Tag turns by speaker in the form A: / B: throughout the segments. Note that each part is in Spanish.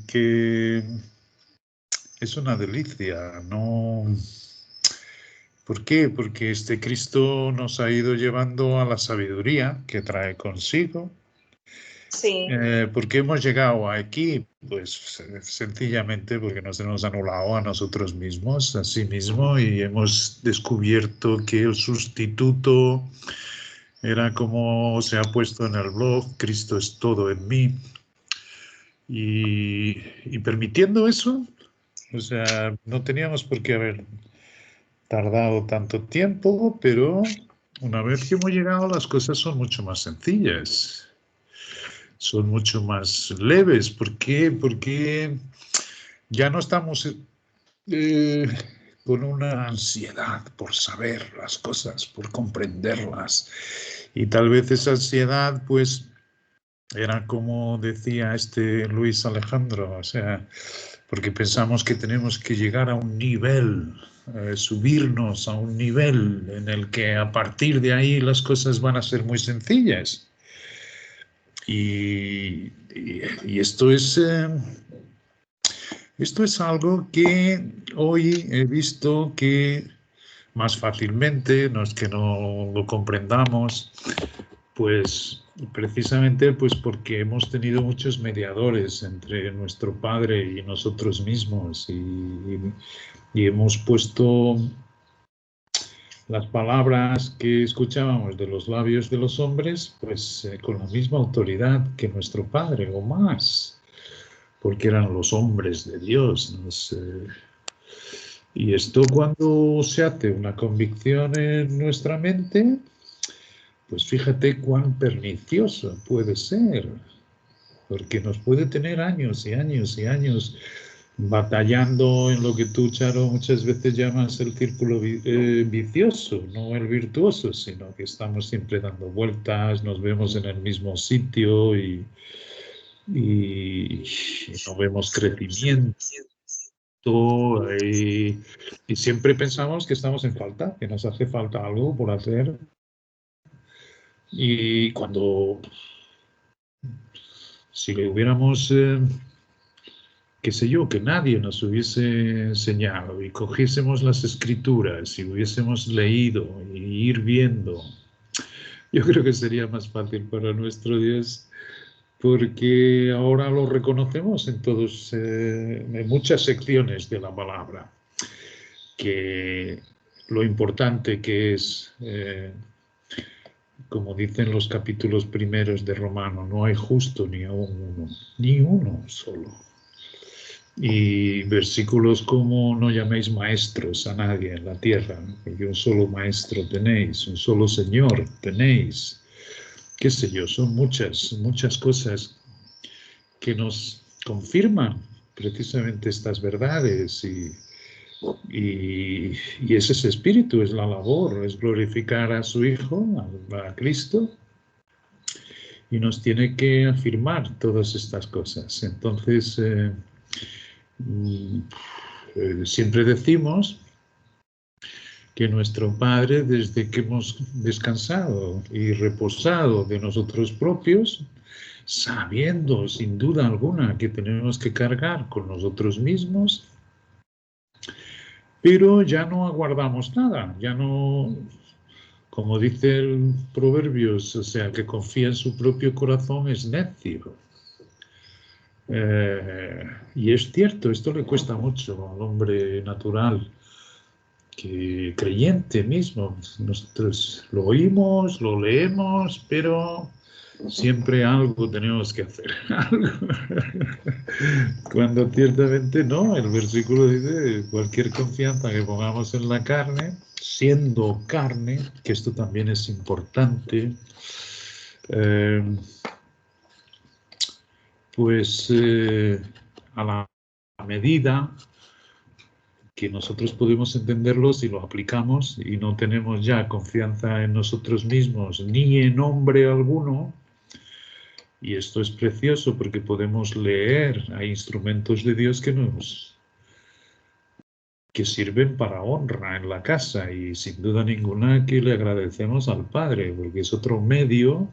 A: que es una delicia, ¿no? ¿Por qué? Porque este Cristo nos ha ido llevando a la sabiduría que trae consigo.
B: Sí.
A: ¿Por qué hemos llegado aquí? Pues sencillamente porque nos hemos anulado a nosotros mismos, a sí mismo, y hemos descubierto que el sustituto era como se ha puesto en el blog, Cristo es todo en mí. Y permitiendo eso, o sea, no teníamos por qué haber tardado tanto tiempo, pero una vez que hemos llegado, las cosas son mucho más sencillas, son mucho más leves. ¿Por qué? Porque ya no estamos con una ansiedad por saber las cosas, por comprenderlas. Y tal vez esa ansiedad, pues, era como decía este Luis Alejandro, o sea, porque pensamos que tenemos que llegar a un nivel, subirnos a un nivel en el que a partir de ahí las cosas van a ser muy sencillas. Y esto es algo que hoy he visto que más fácilmente, no es que no lo comprendamos, pues precisamente pues porque hemos tenido muchos mediadores entre nuestro Padre y nosotros mismos y hemos puesto las palabras que escuchábamos de los labios de los hombres pues con la misma autoridad que nuestro Padre o más, porque eran los hombres de Dios. Y esto cuando se hace una convicción en nuestra mente, pues fíjate cuán pernicioso puede ser, porque nos puede tener años y años y años batallando en lo que tú, Charo, muchas veces llamas el círculo vicioso, no el virtuoso, sino que estamos siempre dando vueltas, nos vemos en el mismo sitio y no vemos crecimiento. Y siempre pensamos que estamos en falta, que nos hace falta algo por hacer. Y cuando, si le hubiéramos, qué sé yo, que nadie nos hubiese enseñado y cogiésemos las escrituras y hubiésemos leído y ir viendo, yo creo que sería más fácil para nuestro Dios, porque ahora lo reconocemos en muchas secciones de la palabra, que lo importante que es, como dicen los capítulos primeros de Romano, no hay justo ni uno solo. Y versículos como no llaméis maestros a nadie en la tierra, porque un solo maestro tenéis, un solo Señor tenéis, qué sé yo, son muchas cosas que nos confirman precisamente estas verdades y es ese espíritu, es la labor, es glorificar a su Hijo, a Cristo, y nos tiene que afirmar todas estas cosas. Entonces, siempre decimos que nuestro Padre, desde que hemos descansado y reposado de nosotros propios, sabiendo sin duda alguna que tenemos que cargar con nosotros mismos, pero ya no aguardamos nada, ya no, como dice el Proverbios, o sea, que confía en su propio corazón es necio. Y es cierto, esto le cuesta mucho al hombre natural, que creyente mismo. Nosotros lo oímos, lo leemos, pero siempre algo tenemos que hacer. Cuando ciertamente no, el versículo dice, cualquier confianza que pongamos en la carne, siendo carne, que esto también es importante, pues a la medida que nosotros podemos entenderlo si lo aplicamos y no tenemos ya confianza en nosotros mismos ni en hombre alguno. Y esto es precioso porque podemos leer, hay instrumentos de Dios que sirven para honra en la casa y sin duda ninguna que le agradecemos al Padre porque es otro medio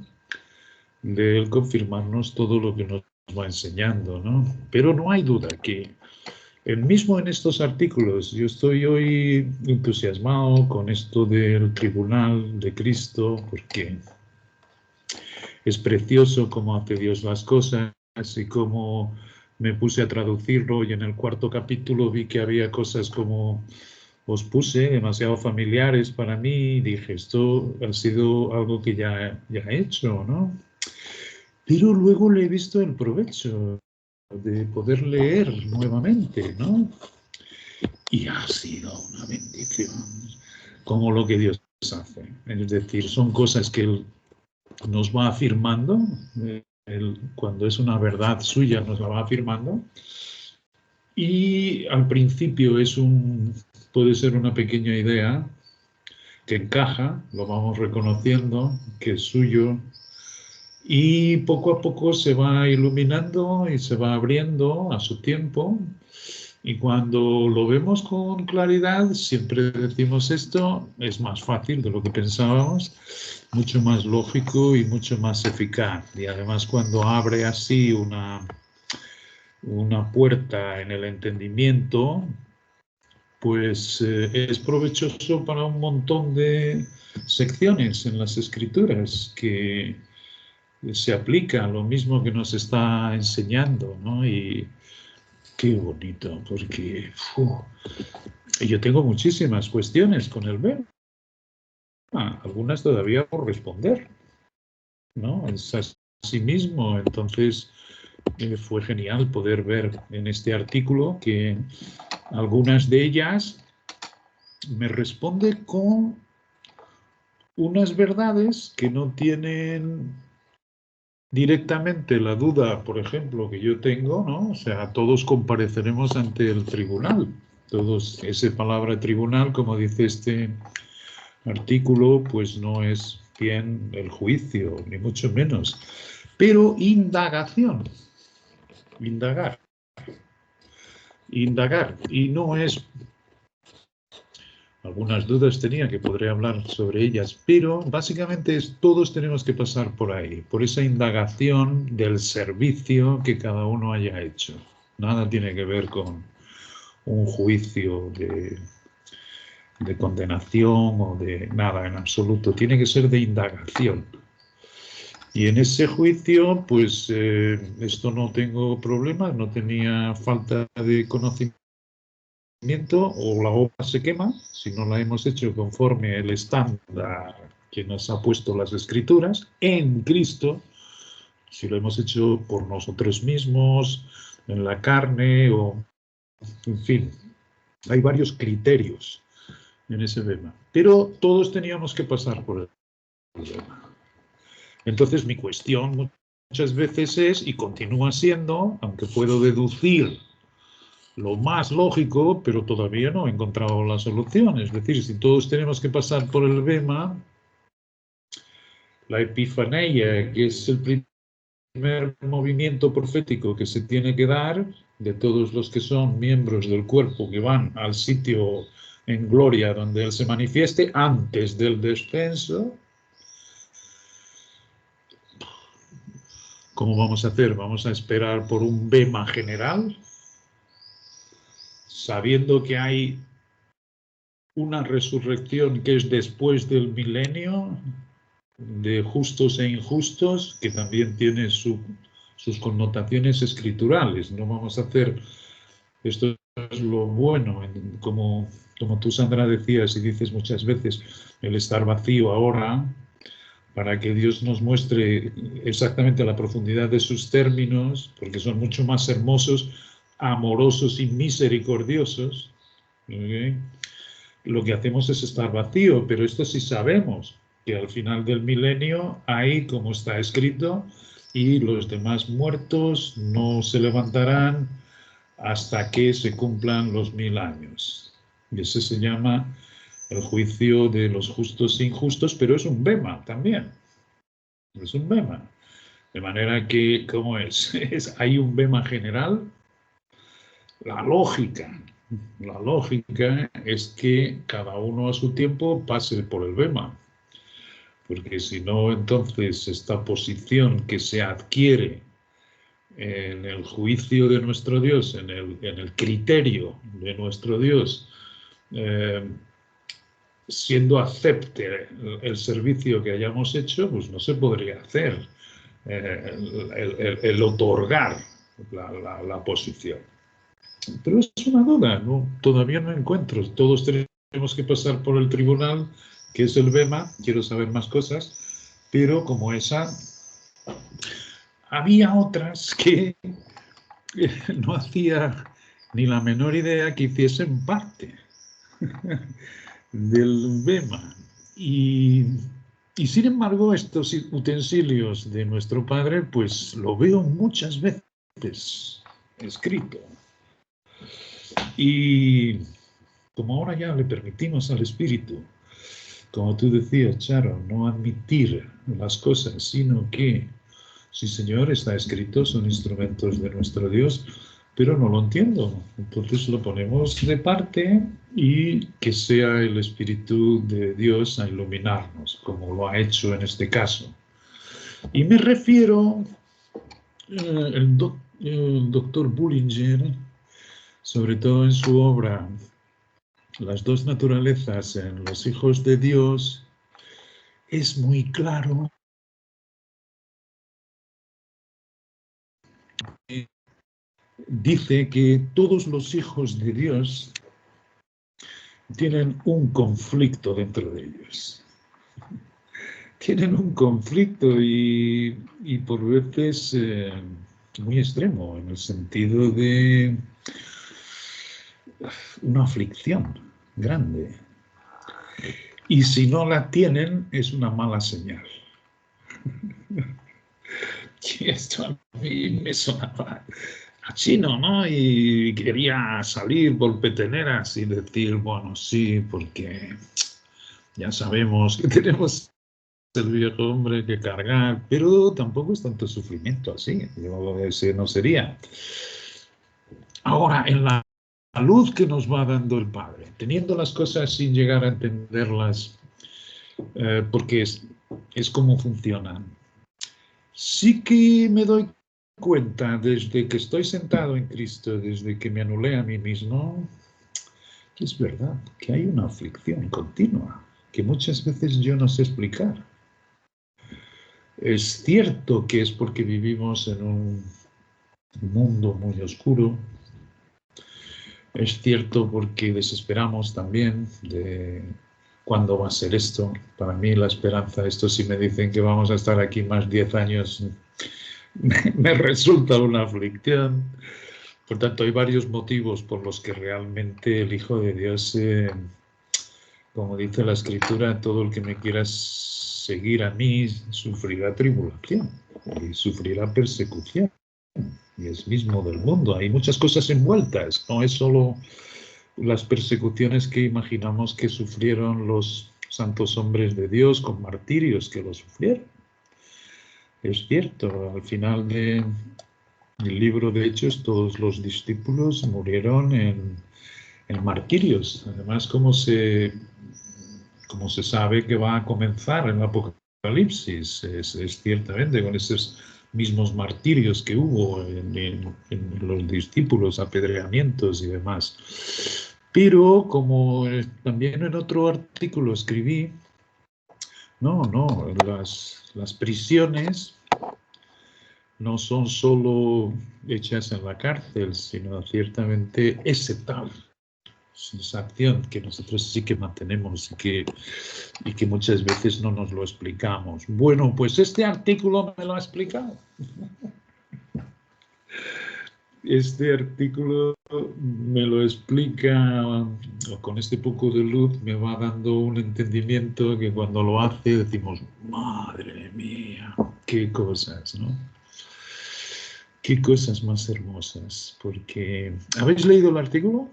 A: de él confirmarnos todo lo que nos va enseñando, ¿no? Pero no hay duda que mismo en estos artículos, yo estoy hoy entusiasmado con esto del tribunal de Cristo, porque es precioso cómo hace Dios las cosas y cómo me puse a traducirlo y en el cuarto capítulo vi que había cosas como os puse demasiado familiares para mí y dije, esto ha sido algo que ya he hecho, ¿no? Pero luego le he visto el provecho de poder leer nuevamente, ¿no? Y ha sido una bendición, como lo que Dios hace. Es decir, son cosas que Él nos va afirmando, cuando es una verdad suya nos la va afirmando, y al principio puede ser una pequeña idea que encaja, lo vamos reconociendo, que es suyo, y poco a poco se va iluminando y se va abriendo a su tiempo. Y cuando lo vemos con claridad, siempre decimos esto, es más fácil de lo que pensábamos, mucho más lógico y mucho más eficaz. Y además cuando abre así una puerta en el entendimiento, pues es provechoso para un montón de secciones en las escrituras que se aplica a lo mismo que nos está enseñando, ¿no? Y qué bonito, porque yo tengo muchísimas cuestiones con el verbo, algunas todavía por responder, ¿no? Es así mismo, entonces fue genial poder ver en este artículo que algunas de ellas me responde con unas verdades que no tienen directamente la duda, por ejemplo, que yo tengo, ¿no? O sea, todos compareceremos ante el tribunal. Todos, esa palabra tribunal, como dice este artículo, pues no es bien el juicio, ni mucho menos. Pero indagación, indagar. Y no es... Algunas dudas tenía que podré hablar sobre ellas, pero básicamente todos tenemos que pasar por ahí, por esa indagación del servicio que cada uno haya hecho. Nada tiene que ver con un juicio de condenación o de nada en absoluto. Tiene que ser de indagación. Y en ese juicio, pues esto no tengo problemas, no tenía falta de conocimiento o la obra se quema si no la hemos hecho conforme el estándar que nos ha puesto las Escrituras en Cristo, si lo hemos hecho por nosotros mismos, en la carne o, en fin, hay varios criterios en ese tema. Pero todos teníamos que pasar por el tema. Entonces mi cuestión muchas veces es, y continúa siendo, aunque puedo deducir lo más lógico, pero todavía no he encontrado la solución. Es decir, si todos tenemos que pasar por el bema, la epifanía, que es el primer movimiento profético que se tiene que dar de todos los que son miembros del cuerpo que van al sitio en gloria donde Él se manifieste antes del descenso, ¿cómo vamos a hacer? ¿Vamos a esperar por un bema general? Sabiendo que hay una resurrección que es después del milenio, de justos e injustos, que también tiene sus connotaciones escriturales. No vamos a hacer, esto es lo bueno, como tú, Sandra, decías y dices muchas veces, el estar vacío ahora, para que Dios nos muestre exactamente la profundidad de sus términos, porque son mucho más hermosos, amorosos y misericordiosos. ¿Okay? Lo que hacemos es estar vacío, pero esto sí sabemos, que al final del milenio hay, como está escrito, y los demás muertos no se levantarán hasta que se cumplan los 1000 años. Y ese se llama el juicio de los justos e injustos, pero es un bema también. Es un bema. De manera que, ¿cómo es? Hay un bema general. La lógica es que cada uno a su tiempo pase por el bema. porque si no, entonces esta posición que se adquiere en el juicio de nuestro Dios, en el criterio de nuestro Dios, siendo acepte el servicio que hayamos hecho, pues no se podría hacer el otorgar la posición. Pero es una duda, ¿no? Todavía no encuentro. Todos tenemos que pasar por el tribunal, que es el BEMA, quiero saber más cosas, pero como esa, había otras que no hacía ni la menor idea que hiciesen parte del BEMA. Y sin embargo, estos utensilios de nuestro Padre, pues lo veo muchas veces escrito. Y como ahora ya le permitimos al Espíritu, como tú decías, Charo, no admitir las cosas, sino que, sí Señor, está escrito, son instrumentos de nuestro Dios, pero no lo entiendo. Entonces lo ponemos de parte y que sea el Espíritu de Dios a iluminarnos, como lo ha hecho en este caso. Y me refiero, el doctor Bullinger, sobre todo en su obra Las dos naturalezas en los hijos de Dios, es muy claro. Dice que todos los hijos de Dios tienen un conflicto dentro de ellos. Tienen un conflicto y por veces muy extremo, en el sentido de una aflicción grande. Y si no la tienen, es una mala señal. Y esto a mí me sonaba a chino, ¿no? Y quería salir por peteneras y decir, bueno, sí, porque ya sabemos que tenemos el viejo hombre que cargar, pero tampoco es tanto sufrimiento así. Yo ese no sería. Ahora, en la luz que nos va dando el Padre, teniendo las cosas sin llegar a entenderlas, porque es como funcionan. Sí que me doy cuenta desde que estoy sentado en Cristo, desde que me anulé a mí mismo, que es verdad, que hay una aflicción continua, que muchas veces yo no sé explicar. Es cierto que es porque vivimos en un mundo muy oscuro. Es cierto porque desesperamos también de cuándo va a ser esto. Para mí la esperanza, esto si me dicen que vamos a estar aquí más 10 años, me resulta una aflicción. Por tanto, hay varios motivos por los que realmente el Hijo de Dios, como dice la Escritura, todo el que me quiera seguir a mí sufrirá tribulación y sufrirá persecución. Y es mismo del mundo. Hay muchas cosas envueltas. No es solo las persecuciones que imaginamos que sufrieron los santos hombres de Dios con martirios que lo sufrieron. Es cierto, al final del libro de Hechos todos los discípulos murieron en martirios. Además, como se sabe que va a comenzar el Apocalipsis, es ciertamente con esos mismos martirios que hubo en los discípulos, apedreamientos y demás. Pero como también en otro artículo escribí, las prisiones no son solo hechas en la cárcel, sino ciertamente ese tal sensación que nosotros sí que mantenemos y que muchas veces no nos lo explicamos. Bueno, pues este artículo me lo ha explicado. Este artículo me lo explica, con este poco de luz me va dando un entendimiento que cuando lo hace decimos, madre mía, qué cosas, ¿no? Qué cosas más hermosas, porque... ¿Habéis leído el artículo?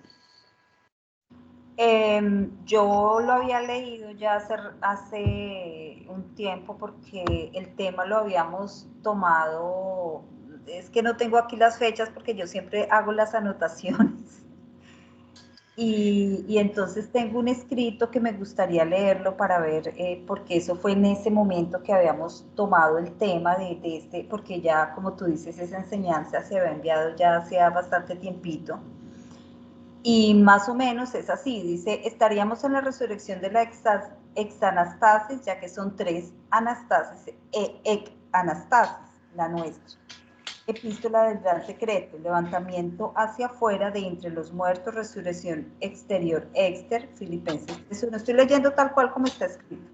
B: Yo lo había leído ya hace un tiempo porque el tema lo habíamos tomado, es que no tengo aquí las fechas porque yo siempre hago las anotaciones. Y entonces tengo un escrito que me gustaría leerlo para ver, porque eso fue en ese momento que habíamos tomado el tema de este, porque ya, como tú dices, esa enseñanza se había enviado ya hacía bastante tiempito. Y más o menos es así, dice, estaríamos en la resurrección de la exanastasis, ya que son 3 anastasis anastasis, la nuestra. Epístola del gran secreto, levantamiento hacia afuera de entre los muertos, resurrección exterior, Filipenses 3:1. Estoy leyendo tal cual como está escrito.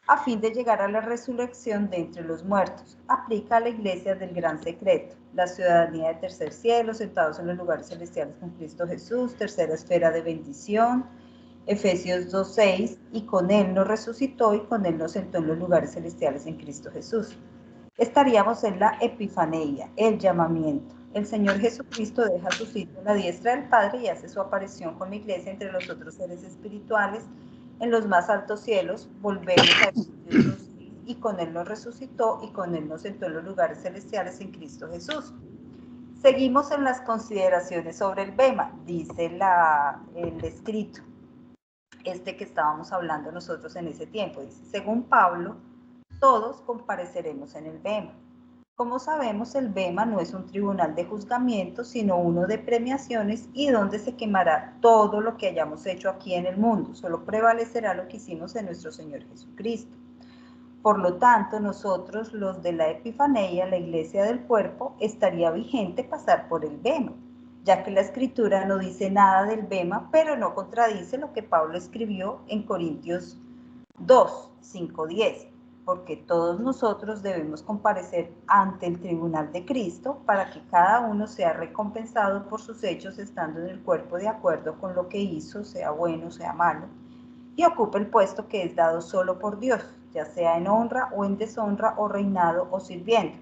B: A fin de llegar a la resurrección de entre los muertos, aplica a la iglesia del gran secreto, la ciudadanía del tercer cielo, sentados en los lugares celestiales con Cristo Jesús, tercera esfera de bendición, Efesios 2:6, y con él nos resucitó y con él nos sentó en los lugares celestiales en Cristo Jesús. Estaríamos en la epifaneia, el llamamiento. El Señor Jesucristo deja su sitio a la diestra del Padre y hace su aparición con la iglesia entre los otros seres espirituales en los más altos cielos. Volvemos a Efesios 2:6, y con él nos resucitó y con él nos sentó en los lugares celestiales en Cristo Jesús. Seguimos en las consideraciones sobre el bema, dice el escrito, que estábamos hablando nosotros en ese tiempo. Dice, según Pablo, todos compareceremos en el bema. Como sabemos, el bema no es un tribunal de juzgamiento, sino uno de premiaciones, y donde se quemará todo lo que hayamos hecho aquí en el mundo. Solo prevalecerá lo que hicimos en nuestro Señor Jesucristo. Por lo tanto, nosotros, los de la Epifaneia, la iglesia del cuerpo, estaría vigente pasar por el bema, ya que la escritura no dice nada del bema, pero no contradice lo que Pablo escribió en Corintios 2, 5-10, porque todos nosotros debemos comparecer ante el tribunal de Cristo para que cada uno sea recompensado por sus hechos estando en el cuerpo de acuerdo con lo que hizo, sea bueno, sea malo, y ocupe el puesto que es dado solo por Dios, ya sea en honra o en deshonra, o reinado o sirviendo.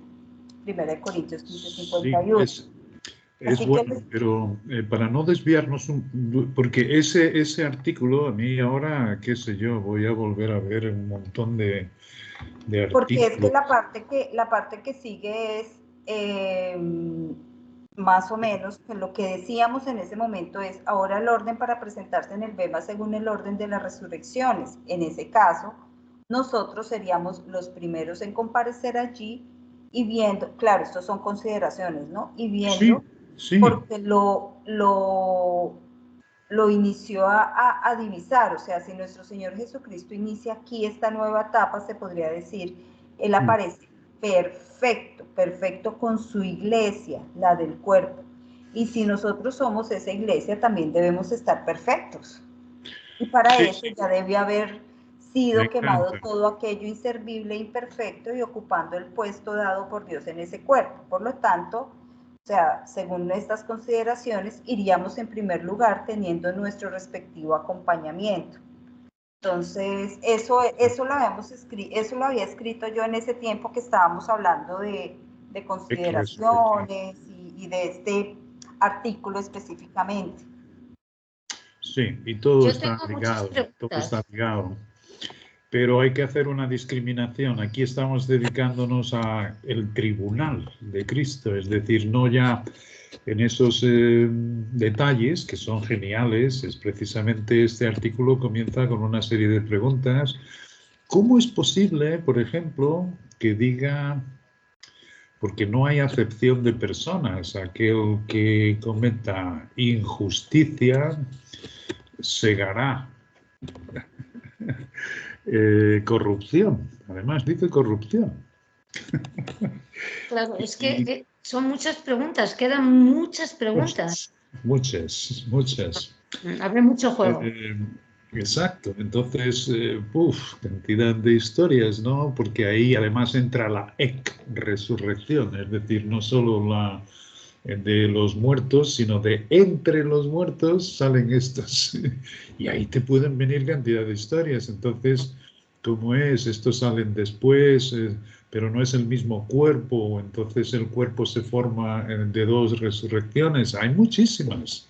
B: 1 Corintios 15:51.
A: Sí, es bueno, pero para no desviarnos, porque ese artículo, a mí ahora, qué sé yo, voy a volver a ver un montón de artículos.
B: Porque es que la parte que sigue es más o menos que lo que decíamos en ese momento es, ahora el orden para presentarse en el bema según el orden de las resurrecciones. En ese caso, nosotros seríamos los primeros en comparecer allí y viendo, claro, estos son consideraciones, ¿no? Y viendo,
A: sí.
B: porque lo inició a divisar, o sea, si nuestro Señor Jesucristo inicia aquí esta nueva etapa, se podría decir, Él aparece perfecto con su iglesia, la del cuerpo. Y si nosotros somos esa iglesia, también debemos estar perfectos. Y para eso ya debe haber sido quemado todo aquello inservible e imperfecto y ocupando el puesto dado por Dios en ese cuerpo. Por lo tanto, o sea, según estas consideraciones, iríamos en primer lugar teniendo nuestro respectivo acompañamiento. Entonces, eso lo había escrito yo en ese tiempo que estábamos hablando de consideraciones y de este artículo específicamente.
A: Sí, y todo está ligado, Pero hay que hacer una discriminación. Aquí estamos dedicándonos a el tribunal de Cristo, es decir, no ya en esos detalles que son geniales. Es precisamente este artículo comienza con una serie de preguntas. ¿Cómo es posible, por ejemplo, que diga, porque no hay acepción de personas, aquel que cometa injusticia segará corrupción? Además dice corrupción.
C: Claro, es que son muchas preguntas, quedan muchas preguntas.
A: Muchas.
C: Abre mucho juego.
A: Exacto, entonces, cantidad de historias, ¿no? Porque ahí además entra la resurrección, es decir, no solo la de los muertos, sino de entre los muertos salen estos. Y ahí te pueden venir cantidad de historias. Entonces, ¿cómo es? Estos salen después, pero no es el mismo cuerpo, entonces el cuerpo se forma de 2 resurrecciones. Hay muchísimas.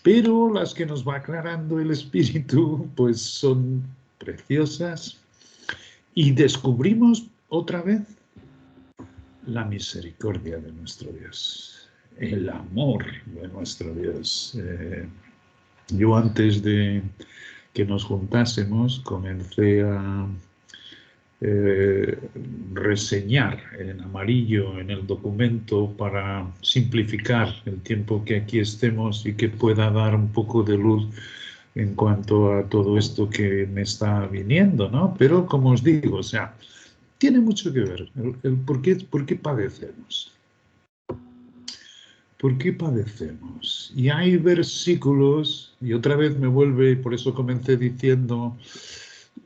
A: Pero las que nos va aclarando el Espíritu, pues son preciosas. Y descubrimos otra vez la misericordia de nuestro Dios. el amor de nuestro Dios. Yo antes de que nos juntásemos comencé a reseñar en amarillo en el documento para simplificar el tiempo que aquí estemos y que pueda dar un poco de luz en cuanto a todo esto que me está viniendo, ¿no? Pero como os digo, o sea, tiene mucho que ver el por qué padecemos. ¿Por qué padecemos? Y hay versículos, y otra vez me vuelve, por eso comencé diciendo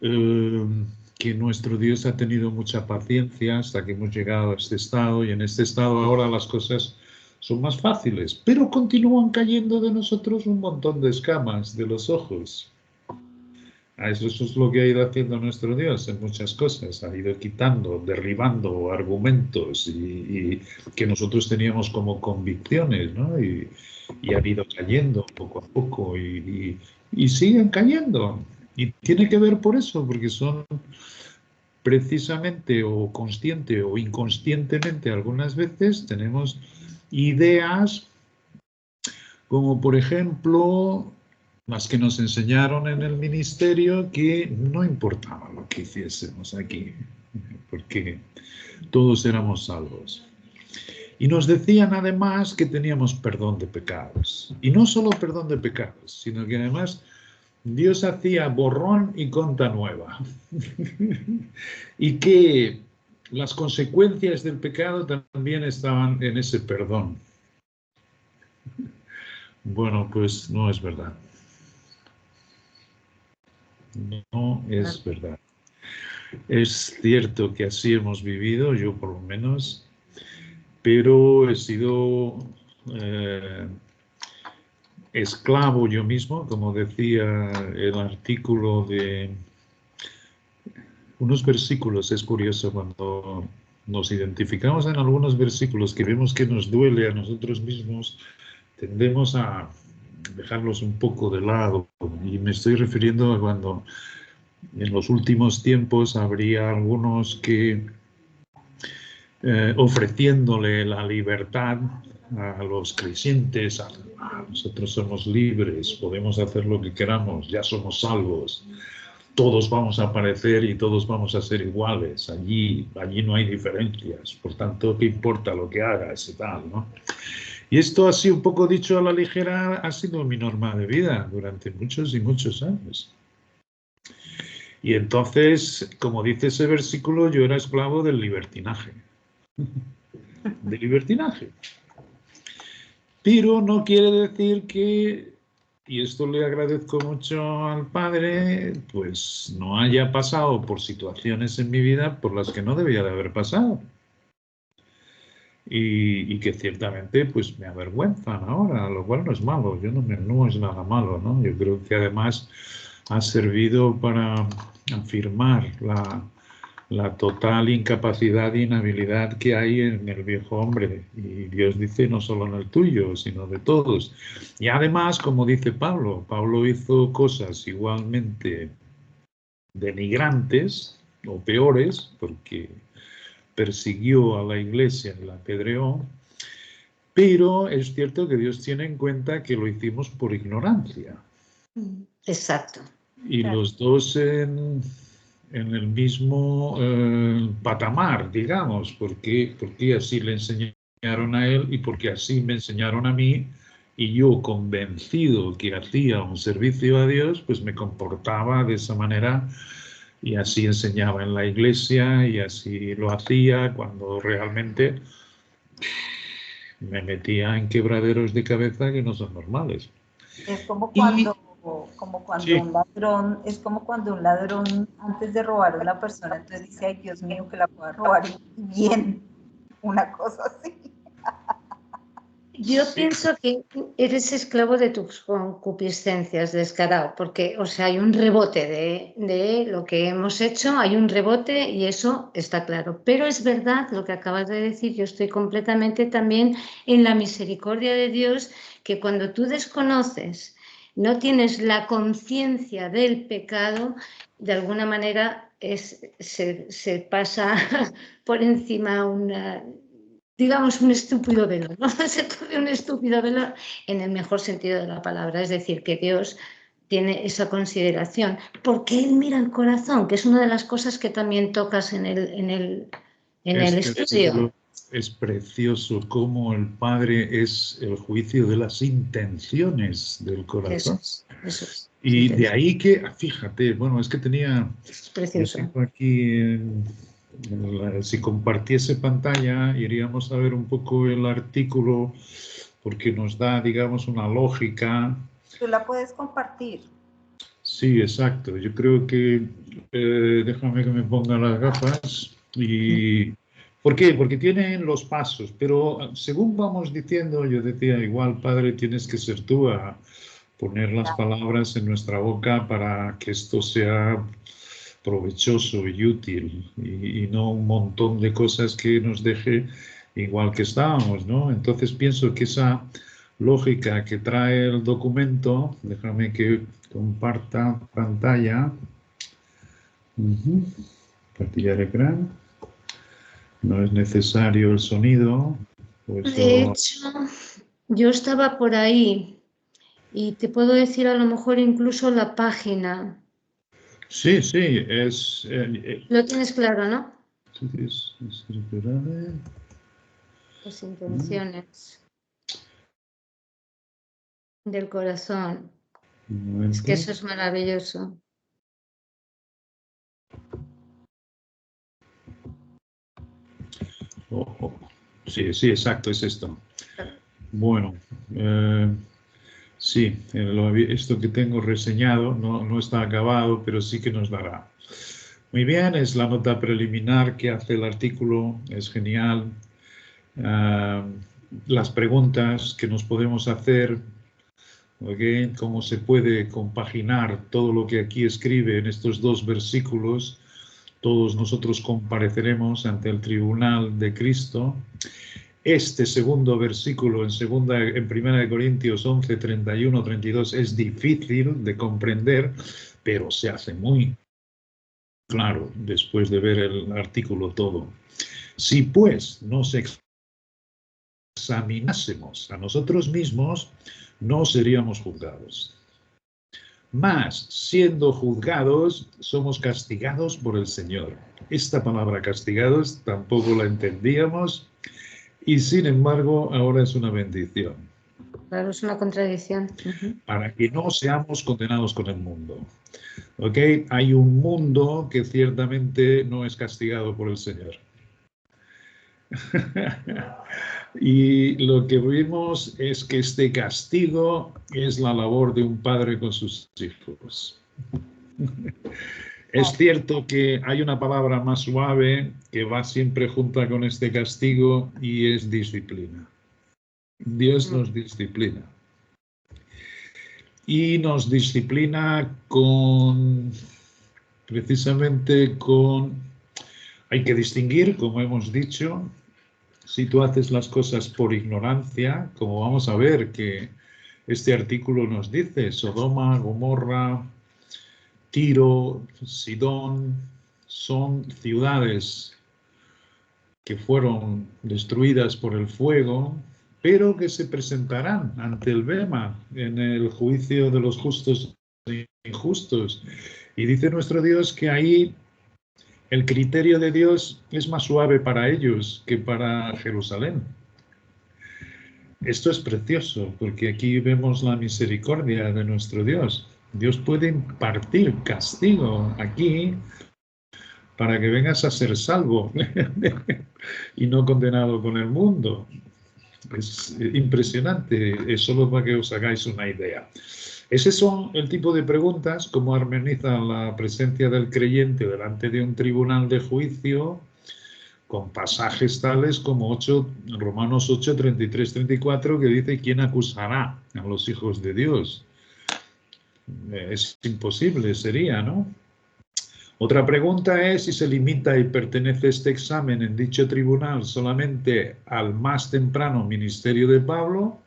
A: que nuestro Dios ha tenido mucha paciencia hasta que hemos llegado a este estado, y en este estado ahora las cosas son más fáciles, pero continúan cayendo de nosotros un montón de escamas de los ojos. Eso es lo que ha ido haciendo nuestro Dios en muchas cosas. Ha ido quitando, derribando argumentos y que nosotros teníamos como convicciones, ¿no? Y han ido cayendo poco a poco y siguen cayendo. Y tiene que ver por eso, porque son precisamente o consciente o inconscientemente algunas veces tenemos ideas como por ejemplo las que nos enseñaron en el ministerio, que no importaba lo que hiciésemos aquí, porque todos éramos salvos. Y nos decían además que teníamos perdón de pecados. Y no solo perdón de pecados, sino que además Dios hacía borrón y cuenta nueva. Y que las consecuencias del pecado también estaban en ese perdón. Bueno, pues no es verdad. No es verdad. Es cierto que así hemos vivido, yo por lo menos, pero he sido esclavo yo mismo, como decía el artículo de unos versículos. Es curioso cuando nos identificamos en algunos versículos que vemos que nos duele a nosotros mismos, tendemos a dejarlos un poco de lado. Y me estoy refiriendo a cuando en los últimos tiempos habría algunos que ofreciéndole la libertad a los creyentes, nosotros somos libres, podemos hacer lo que queramos, ya somos salvos, todos vamos a aparecer y todos vamos a ser iguales, allí no hay diferencias, por tanto, ¿qué importa lo que hagas y tal, ¿no? Y esto, así un poco dicho a la ligera, ha sido mi norma de vida durante muchos y muchos años. Y entonces, como dice ese versículo, yo era esclavo del libertinaje. De libertinaje. Pero no quiere decir que, y esto le agradezco mucho al Padre, pues no haya pasado por situaciones en mi vida por las que no debía de haber pasado. Y que ciertamente pues me avergüenzan ahora, lo cual no es malo, no es nada malo, ¿no? Yo creo que además ha servido para afirmar la total incapacidad e inhabilidad que hay en el viejo hombre. Y Dios dice no solo en el tuyo, sino de todos. Y además, como dice Pablo hizo cosas igualmente denigrantes o peores, porque persiguió a la iglesia y la apedreó, pero es cierto que Dios tiene en cuenta que lo hicimos por ignorancia.
C: Exacto.
A: Y los dos en el mismo patamar, digamos, porque así le enseñaron a él y porque así me enseñaron a mí, y yo, convencido que hacía un servicio a Dios, pues me comportaba de esa manera y así enseñaba en la iglesia y así lo hacía cuando realmente me metía en quebraderos de cabeza que no son normales.
B: Es como cuando
A: Sí.
B: un ladrón, es como cuando un ladrón antes de robar a una persona, entonces dice, ay Dios mío, que la pueda robar bien, una cosa así.
C: Yo pienso que eres esclavo de tus concupiscencias, descarado, porque, o sea, hay un rebote de lo que hemos hecho, hay un rebote y eso está claro. Pero es verdad lo que acabas de decir, yo estoy completamente también en la misericordia de Dios, que cuando tú desconoces, no tienes la conciencia del pecado, de alguna manera se pasa por encima digamos, un estúpido velo, ¿no? Se pone un estúpido velo en el mejor sentido de la palabra, es decir, que Dios tiene esa consideración, porque Él mira el corazón, que es una de las cosas que también tocas en el estudio.
A: Es precioso cómo el Padre es el juicio de las intenciones del corazón.
C: Eso es.
A: Y de ahí que, fíjate, bueno, es que tenía...
C: Es precioso.
A: Yo tengo aquí, si compartiese pantalla, iríamos a ver un poco el artículo, porque nos da, digamos, una lógica.
B: Tú la puedes compartir.
A: Sí, exacto. Yo creo que, déjame que me ponga las gafas. Y, ¿por qué? Porque tienen los pasos, pero según vamos diciendo, yo decía, igual, Padre, tienes que ser tú a poner las palabras en nuestra boca para que esto sea provechoso y útil y no un montón de cosas que nos deje igual que estábamos, ¿no? Entonces pienso que esa lógica que trae el documento, déjame que comparta pantalla, compartir ecrán, no es necesario el sonido. Pues
C: de hecho, yo estaba por ahí y te puedo decir a lo mejor incluso la página.
A: Sí, sí, es...
C: Lo tienes claro, ¿no? Las intenciones del corazón. Es que eso es maravilloso.
A: Sí, sí, exacto, es esto. Bueno, sí, esto que tengo reseñado no está acabado, pero sí que nos dará. Muy bien, es la nota preliminar que hace el artículo, es genial. Las preguntas que nos podemos hacer, ¿okay? Cómo se puede compaginar todo lo que aquí escribe en estos 2 versículos. Todos nosotros compareceremos ante el tribunal de Cristo. Este segundo versículo en 1 Corintios 11, 31, 32 es difícil de comprender, pero se hace muy claro después de ver el artículo todo. Si pues nos examinásemos a nosotros mismos, no seríamos juzgados. Mas, siendo juzgados, somos castigados por el Señor. Esta palabra castigados tampoco la entendíamos y, sin embargo, ahora es una bendición.
C: Claro, es una contradicción.
A: Para que no seamos condenados con el mundo. ¿Ok? Hay un mundo que ciertamente no es castigado por el Señor. Y lo que vimos es que este castigo es la labor de un padre con sus hijos. Es cierto que hay una palabra más suave que va siempre junta con este castigo y es disciplina. Dios nos disciplina. Y nos disciplina precisamente con... Hay que distinguir, como hemos dicho, si tú haces las cosas por ignorancia, como vamos a ver que este artículo nos dice, Sodoma, Gomorra, Tiro, Sidón, son ciudades que fueron destruidas por el fuego, pero que se presentarán ante el Bema en el juicio de los justos e injustos. Y dice nuestro Dios que ahí el criterio de Dios es más suave para ellos que para Jerusalén. Esto es precioso, porque aquí vemos la misericordia de nuestro Dios. Dios puede impartir castigo aquí para que vengas a ser salvo y no condenado con el mundo. Es impresionante, es solo para que os hagáis una idea. Ese son el tipo de preguntas como armonizan la presencia del creyente delante de un tribunal de juicio con pasajes tales como Romanos 8, 33, 34, que dice ¿quién acusará a los hijos de Dios? Es imposible, sería, ¿no? Otra pregunta es si se limita y pertenece este examen en dicho tribunal solamente al más temprano ministerio de Pablo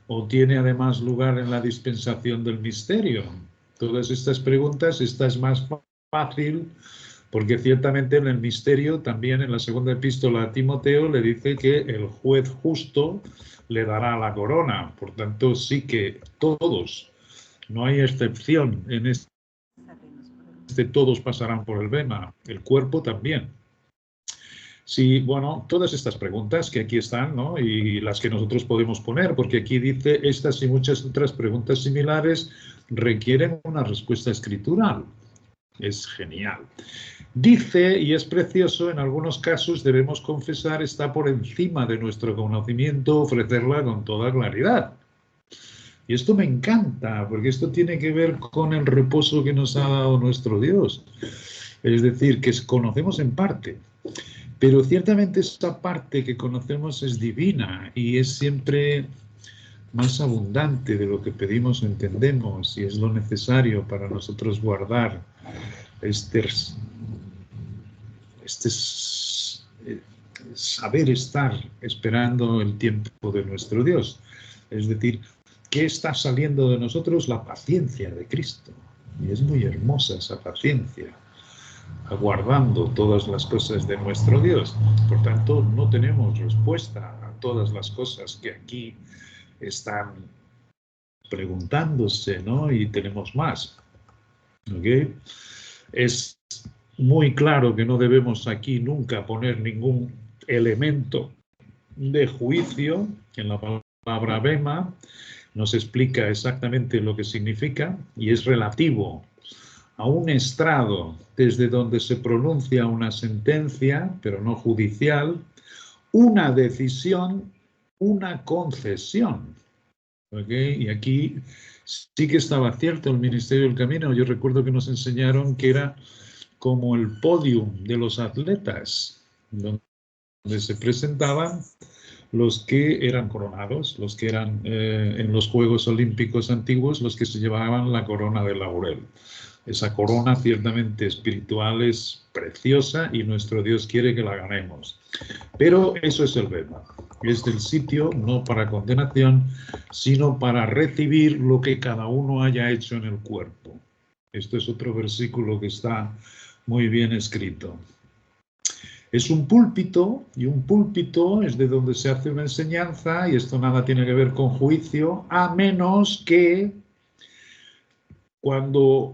A: o tiene además lugar en la dispensación del misterio. Todas estas preguntas, esta es más fácil Porque ciertamente en el misterio, también en la segunda epístola a Timoteo, le dice que el juez justo le dará la corona. Por tanto, sí que todos, no hay excepción en todos pasarán por el bema, el cuerpo también. Sí, bueno, todas estas preguntas que aquí están, ¿no? Y las que nosotros podemos poner, porque aquí dice estas y muchas otras preguntas similares requieren una respuesta escritural. Es genial. Dice, y es precioso, en algunos casos debemos confesar, está por encima de nuestro conocimiento ofrecerla con toda claridad. Y esto me encanta, porque esto tiene que ver con el reposo que nos ha dado nuestro Dios. Es decir, que conocemos en parte, pero ciertamente esa parte que conocemos es divina y es siempre más abundante de lo que pedimos o entendemos, y es lo necesario para nosotros guardar saber estar esperando el tiempo de nuestro Dios. Es decir, ¿qué está saliendo de nosotros? La paciencia de Cristo. Y es muy hermosa esa paciencia, aguardando todas las cosas de nuestro Dios. Por tanto, no tenemos respuesta a todas las cosas que aquí están preguntándose, ¿no? Y tenemos más. ¿Ok? Es muy claro que no debemos aquí nunca poner ningún elemento de juicio. En la palabra bema nos explica exactamente lo que significa y es relativo a un estrado desde donde se pronuncia una sentencia, pero no judicial, una decisión, una concesión. ¿Okay? Y aquí sí que estaba cierto el Ministerio del Camino. Yo recuerdo que nos enseñaron que era como el podium de los atletas, donde se presentaban los que eran coronados, los que eran en los Juegos Olímpicos antiguos, los que se llevaban la corona de laurel. Esa corona ciertamente espiritual es preciosa y nuestro Dios quiere que la ganemos. Pero eso es el bema. Es del sitio no para condenación, sino para recibir lo que cada uno haya hecho en el cuerpo. Esto es otro versículo que está muy bien escrito. Es un púlpito, y un púlpito es de donde se hace una enseñanza, y esto nada tiene que ver con juicio, a menos que cuando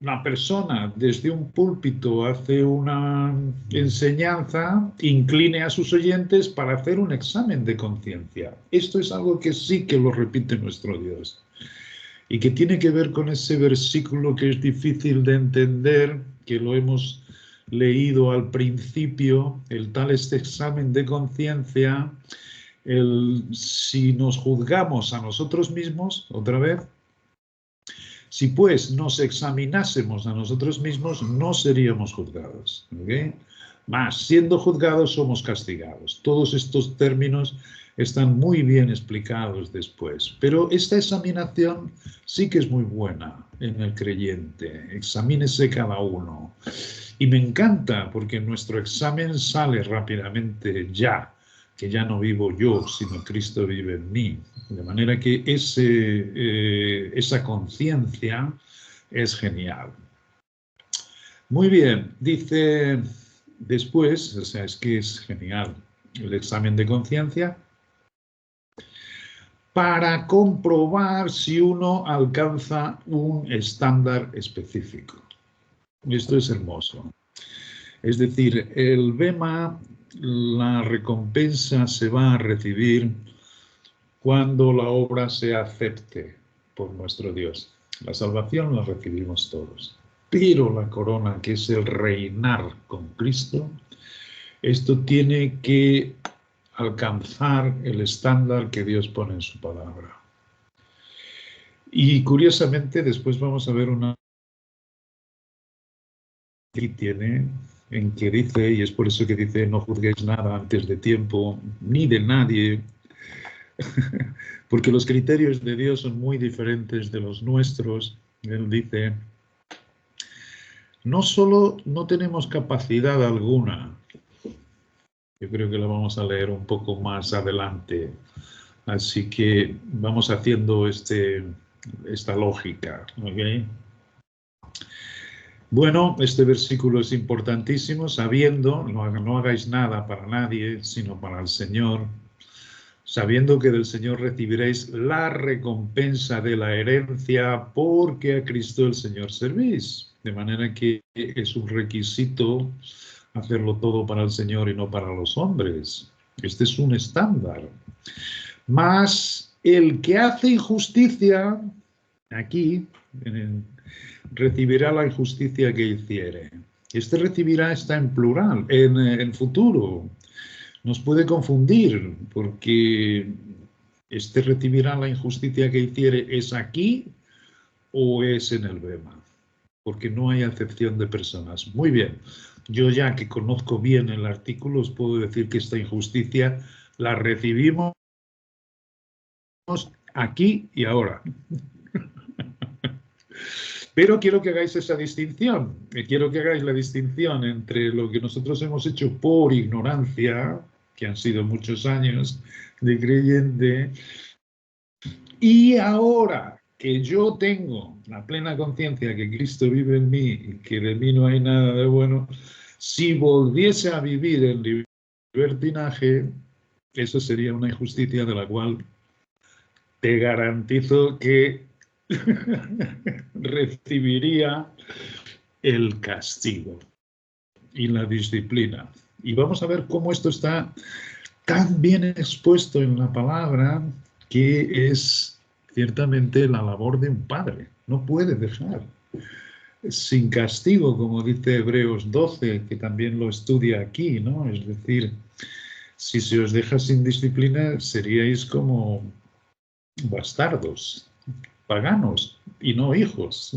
A: la persona desde un púlpito hace una enseñanza, incline a sus oyentes para hacer un examen de conciencia. Esto es algo que sí que lo repite nuestro Dios y que tiene que ver con ese versículo que es difícil de entender, que lo hemos leído al principio, el tal este examen de conciencia, si nos juzgamos a nosotros mismos, otra vez, si pues nos examinásemos a nosotros mismos, no seríamos juzgados. ¿Okay? Mas, siendo juzgados, somos castigados. Todos estos términos están muy bien explicados después. Pero esta examinación sí que es muy buena en el creyente. Examínese cada uno. Y me encanta porque nuestro examen sale rápidamente ya, que ya no vivo yo, sino Cristo vive en mí. De manera que esa conciencia es genial. Muy bien, dice después, o sea, es que es genial el examen de conciencia, para comprobar si uno alcanza un estándar específico. Esto es hermoso. Es decir, el bema, la recompensa se va a recibir cuando la obra se acepte por nuestro Dios. La salvación la recibimos todos. Pero la corona, que es el reinar con Cristo, esto tiene que alcanzar el estándar que Dios pone en su palabra. Y curiosamente, después vamos a ver una que tiene en que dice, y es por eso que dice, no juzguéis nada antes de tiempo, ni de nadie, porque los criterios de Dios son muy diferentes de los nuestros. Él dice, no solo no tenemos capacidad alguna, yo creo que lo vamos a leer un poco más adelante, así que vamos haciendo esta lógica, ¿ok? Bueno, este versículo es importantísimo, sabiendo, no hagáis nada para nadie, sino para el Señor, sabiendo que del Señor recibiréis la recompensa de la herencia, porque a Cristo el Señor servís. De manera que es un requisito hacerlo todo para el Señor y no para los hombres. Este es un estándar. Mas el que hace injusticia, aquí, recibirá la injusticia que hiciere. Este recibirá está en plural, en futuro. Nos puede confundir, porque este recibirá la injusticia que hiciere es aquí o es en el bema, porque no hay acepción de personas. Muy bien, yo ya que conozco bien el artículo, os puedo decir que esta injusticia la recibimos aquí y ahora. Pero quiero que hagáis esa distinción, quiero que hagáis la distinción entre lo que nosotros hemos hecho por ignorancia, que han sido muchos años de creyente, y ahora que yo tengo la plena conciencia que Cristo vive en mí y que de mí no hay nada de bueno, si volviese a vivir en libertinaje, eso sería una injusticia de la cual te garantizo que recibiría el castigo y la disciplina. Y vamos a ver cómo esto está tan bien expuesto en la palabra, que es ciertamente la labor de un padre. No puede dejar sin castigo, como dice Hebreos 12, que también lo estudia aquí, ¿no? Es decir, si se os deja sin disciplina, seríais como bastardos, paganos y no hijos.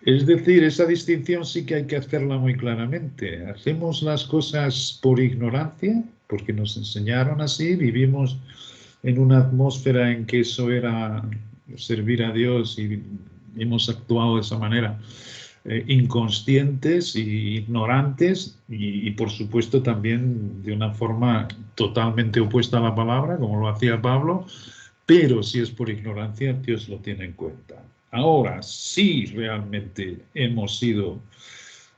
A: Es decir, esa distinción sí que hay que hacerla muy claramente. Hacemos las cosas por ignorancia, porque nos enseñaron así, vivimos en una atmósfera en que eso era servir a Dios y hemos actuado de esa manera, inconscientes e ignorantes y por supuesto también de una forma totalmente opuesta a la palabra, como lo hacía Pablo, pero si es por ignorancia, Dios lo tiene en cuenta. Ahora, si realmente hemos sido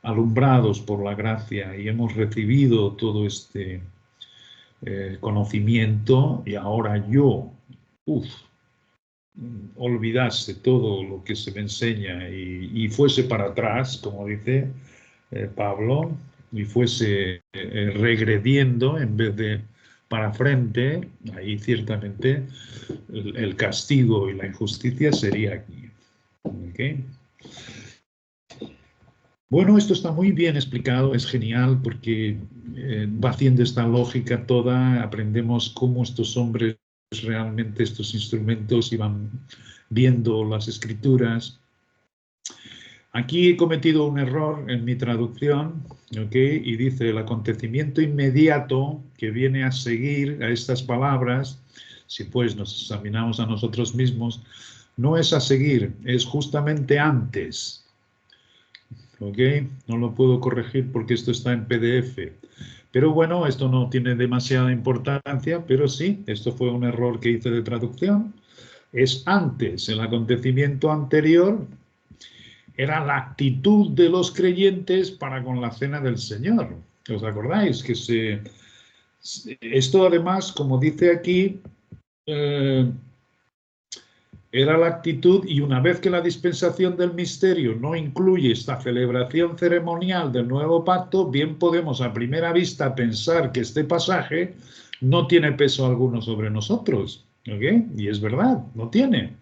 A: alumbrados por la gracia y hemos recibido todo este conocimiento, y ahora yo, olvidase todo lo que se me enseña y fuese para atrás, como dice Pablo, y fuese regrediendo en vez de para frente, ahí ciertamente el castigo y la injusticia sería aquí. ¿Okay? Bueno, esto está muy bien explicado, es genial porque va haciendo esta lógica toda, aprendemos cómo estos hombres realmente, estos instrumentos, iban viendo las escrituras. Aquí he cometido un error en mi traducción, ¿okay? Y dice, el acontecimiento inmediato que viene a seguir a estas palabras, si pues nos examinamos a nosotros mismos, no es a seguir, es justamente antes. ¿Ok? No lo puedo corregir porque esto está en PDF. Pero bueno, esto no tiene demasiada importancia, pero sí, esto fue un error que hice de traducción. Es antes, el acontecimiento anterior era la actitud de los creyentes para con la cena del Señor. ¿Os acordáis? Que esto además, como dice aquí, era la actitud, y una vez que la dispensación del misterio no incluye esta celebración ceremonial del nuevo pacto, bien podemos a primera vista pensar que este pasaje no tiene peso alguno sobre nosotros. ¿Okay? Y es verdad, no tiene.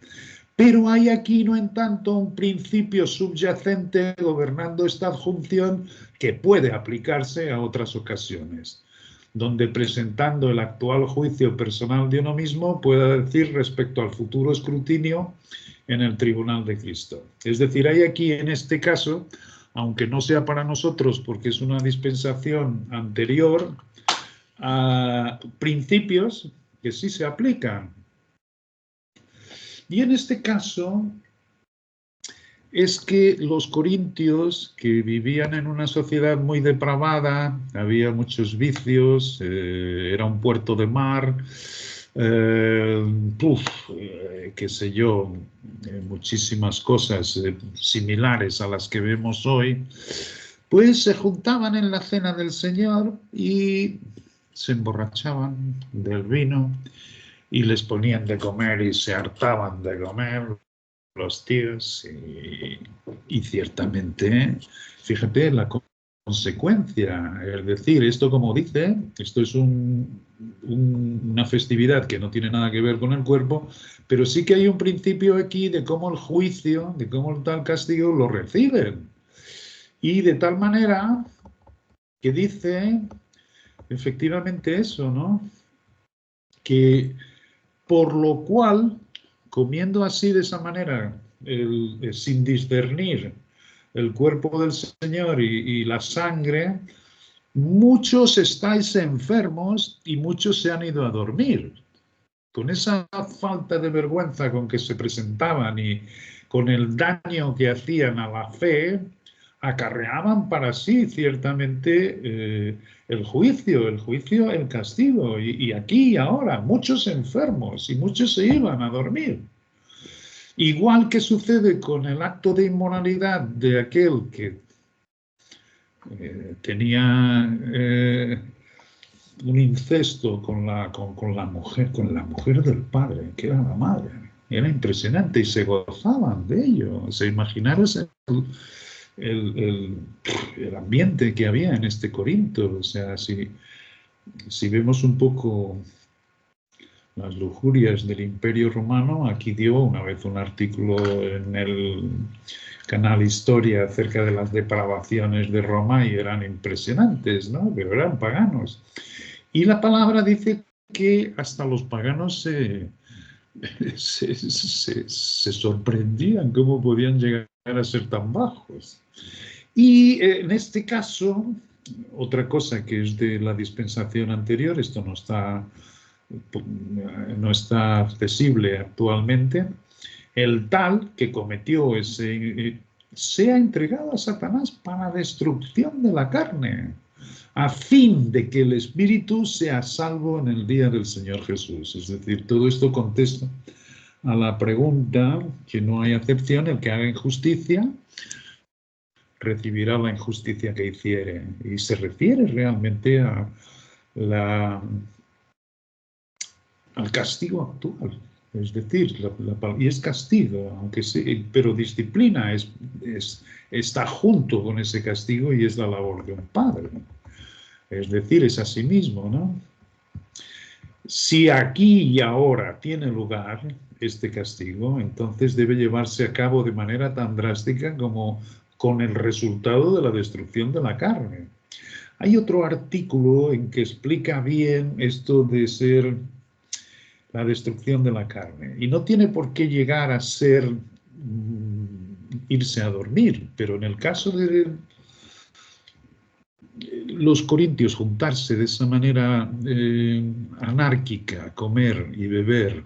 A: Pero hay aquí, no en tanto, un principio subyacente gobernando esta adjunción que puede aplicarse a otras ocasiones, donde presentando el actual juicio personal de uno mismo pueda decir respecto al futuro escrutinio en el tribunal de Cristo. Es decir, hay aquí en este caso, aunque no sea para nosotros porque es una dispensación anterior, a principios que sí se aplican. Y en este caso es que los corintios, que vivían en una sociedad muy depravada, había muchos vicios, era un puerto de mar, qué sé yo, muchísimas cosas similares a las que vemos hoy, pues se juntaban en la cena del Señor y se emborrachaban del vino y les ponían de comer y se hartaban de comer los tíos y ciertamente, fíjate, la consecuencia, es decir, esto como dice, esto es una festividad que no tiene nada que ver con el cuerpo, pero sí que hay un principio aquí de cómo el juicio, de cómo el tal castigo lo reciben. Y de tal manera que dice efectivamente eso, ¿no? Que por lo cual, comiendo así de esa manera, sin discernir el cuerpo del Señor y la sangre, muchos estáis enfermos y muchos se han ido a dormir. Con esa falta de vergüenza con que se presentaban y con el daño que hacían a la fe, acarreaban para sí ciertamente el juicio, el castigo. Y aquí y ahora, muchos enfermos y muchos se iban a dormir. Igual que sucede con el acto de inmoralidad de aquel que tenía un incesto con la mujer del padre, que era la madre. Era impresionante y se gozaban de ello. O sea, imaginaros el ambiente que había en este Corinto. O sea, si vemos un poco las lujurias del Imperio Romano, aquí dio una vez un artículo en el canal Historia acerca de las depravaciones de Roma y eran impresionantes, ¿no? Pero eran paganos. Y la palabra dice que hasta los paganos se sorprendían cómo podían llegar a ser tan bajos. Y en este caso, otra cosa que es de la dispensación anterior, esto no está accesible actualmente, el tal que cometió ese sea entregado a Satanás para destrucción de la carne, a fin de que el espíritu sea salvo en el día del Señor Jesús. Es decir, todo esto contesta a la pregunta que no hay acepción, el que haga injusticia recibirá la injusticia que hiciere. Y se refiere realmente al castigo actual. Es decir, y es castigo, aunque pero disciplina está junto con ese castigo y es la labor de un padre. Es decir, es a sí mismo, ¿no? Si aquí y ahora tiene lugar este castigo, entonces debe llevarse a cabo de manera tan drástica como con el resultado de la destrucción de la carne. Hay otro artículo en que explica bien esto de ser la destrucción de la carne. Y no tiene por qué llegar a ser irse a dormir, pero en el caso de los corintios juntarse de esa manera anárquica, comer y beber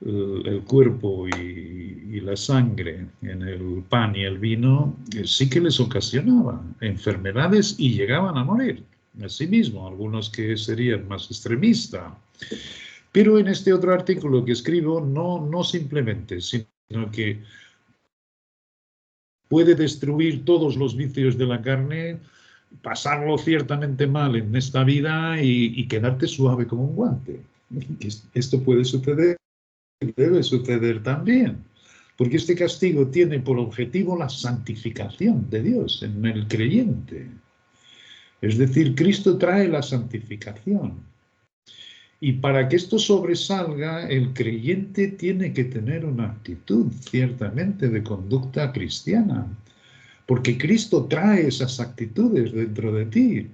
A: el cuerpo y la sangre en el pan y el vino, sí que les ocasionaba enfermedades y llegaban a morir. Asimismo, algunos que serían más extremistas. Pero en este otro artículo que escribo, no simplemente, sino que puede destruir todos los vicios de la carne, pasarlo ciertamente mal en esta vida y quedarte suave como un guante. Esto puede suceder, debe suceder también, porque este castigo tiene por objetivo la santificación de Dios en el creyente. Es decir, Cristo trae la santificación. Y para que esto sobresalga, el creyente tiene que tener una actitud, ciertamente, de conducta cristiana. Porque Cristo trae esas actitudes dentro de ti.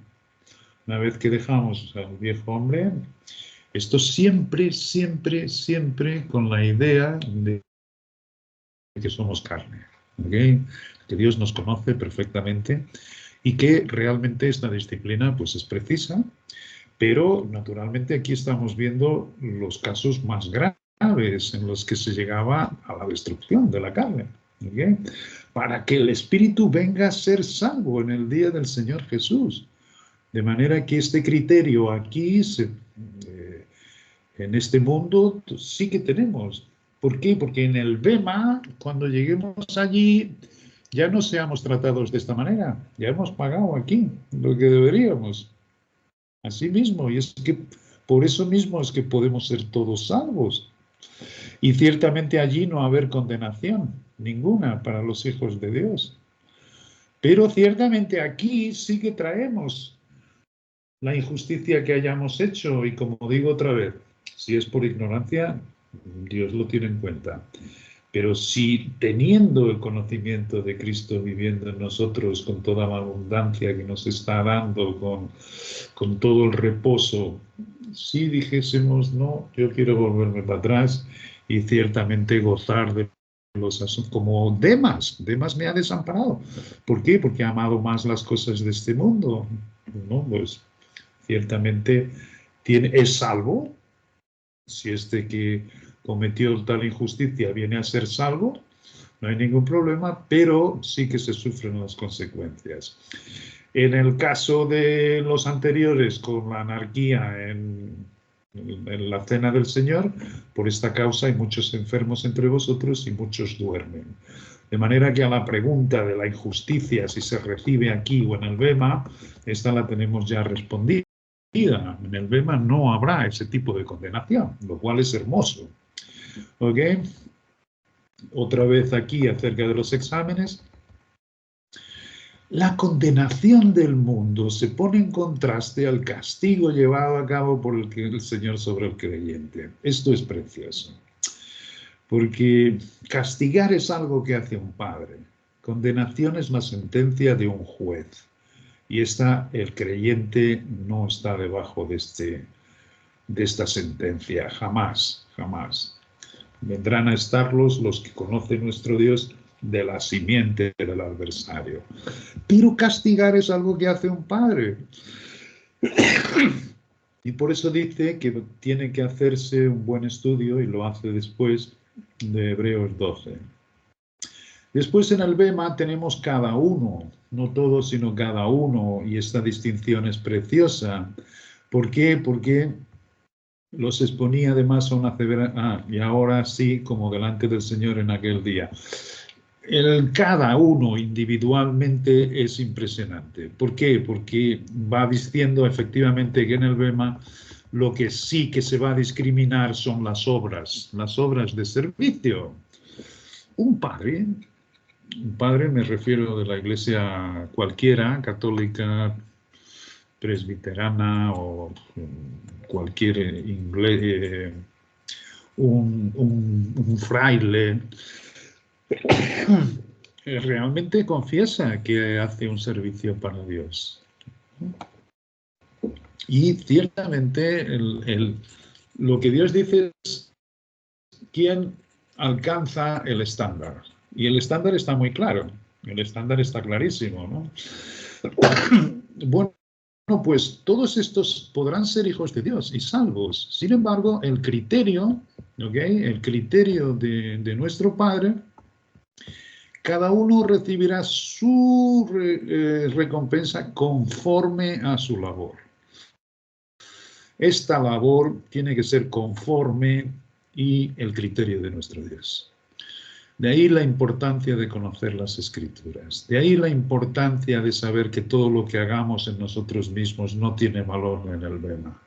A: Una vez que dejamos al viejo hombre, esto siempre con la idea de que somos carne. ¿Okay? Que Dios nos conoce perfectamente y que realmente esta disciplina pues, es precisa. Pero, naturalmente, aquí estamos viendo los casos más graves en los que se llegaba a la destrucción de la carne. ¿Okay? Para que el espíritu venga a ser salvo en el día del Señor Jesús. De manera que este criterio aquí En este mundo sí que tenemos. ¿Por qué? Porque en el Bema, cuando lleguemos allí, ya no seamos tratados de esta manera. Ya hemos pagado aquí lo que deberíamos. Así mismo. Y es que por eso mismo es que podemos ser todos salvos. Y ciertamente allí no va a haber condenación ninguna para los hijos de Dios. Pero ciertamente aquí sí que traemos la injusticia que hayamos hecho. Y como digo otra vez, si es por ignorancia, Dios lo tiene en cuenta. Pero si teniendo el conocimiento de Cristo viviendo en nosotros con toda la abundancia que nos está dando, con todo el reposo, si dijésemos, no, yo quiero volverme para atrás y ciertamente gozar de los asuntos, como Demas me ha desamparado. ¿Por qué? Porque ha amado más las cosas de este mundo. No, pues ciertamente es salvo. Si este que cometió tal injusticia viene a ser salvo, no hay ningún problema, pero sí que se sufren las consecuencias. En el caso de los anteriores, con la anarquía en la cena del Señor, por esta causa hay muchos enfermos entre vosotros y muchos duermen. De manera que a la pregunta de la injusticia, si se recibe aquí o en el Bema, esta la tenemos ya respondida. En el Bema no habrá ese tipo de condenación, lo cual es hermoso. ¿Ok? Otra vez aquí acerca de los exámenes. La condenación del mundo se pone en contraste al castigo llevado a cabo por el Señor sobre el creyente. Esto es precioso. Porque castigar es algo que hace un padre. Condenación es la sentencia de un juez. Y el creyente no está debajo de esta sentencia, jamás, jamás. Vendrán a estarlos los que conocen nuestro Dios de la simiente del adversario. Pero castigar es algo que hace un padre. Y por eso dice que tiene que hacerse un buen estudio, y lo hace después de Hebreos 12. Después en el Bema tenemos cada uno, no todos, sino cada uno, y esta distinción es preciosa. ¿Por qué? Porque los exponía además a una severa... y ahora sí, como delante del Señor en aquel día. Cada uno individualmente es impresionante. ¿Por qué? Porque va diciendo efectivamente que en el Bema lo que sí que se va a discriminar son las obras de servicio. Un padre me refiero de la iglesia cualquiera, católica, presbiterana o cualquier inglés, un fraile, realmente confiesa que hace un servicio para Dios. Y ciertamente lo que Dios dice es quién alcanza el estándar. Y el estándar está muy claro, el estándar está clarísimo, ¿no? Bueno, pues todos estos podrán ser hijos de Dios y salvos. Sin embargo, el criterio, ¿okay? El criterio de nuestro Padre, cada uno recibirá su recompensa conforme a su labor. Esta labor tiene que ser conforme y el criterio de nuestro Dios. De ahí la importancia de conocer las Escrituras. De ahí la importancia de saber que todo lo que hagamos en nosotros mismos no tiene valor en el Bema.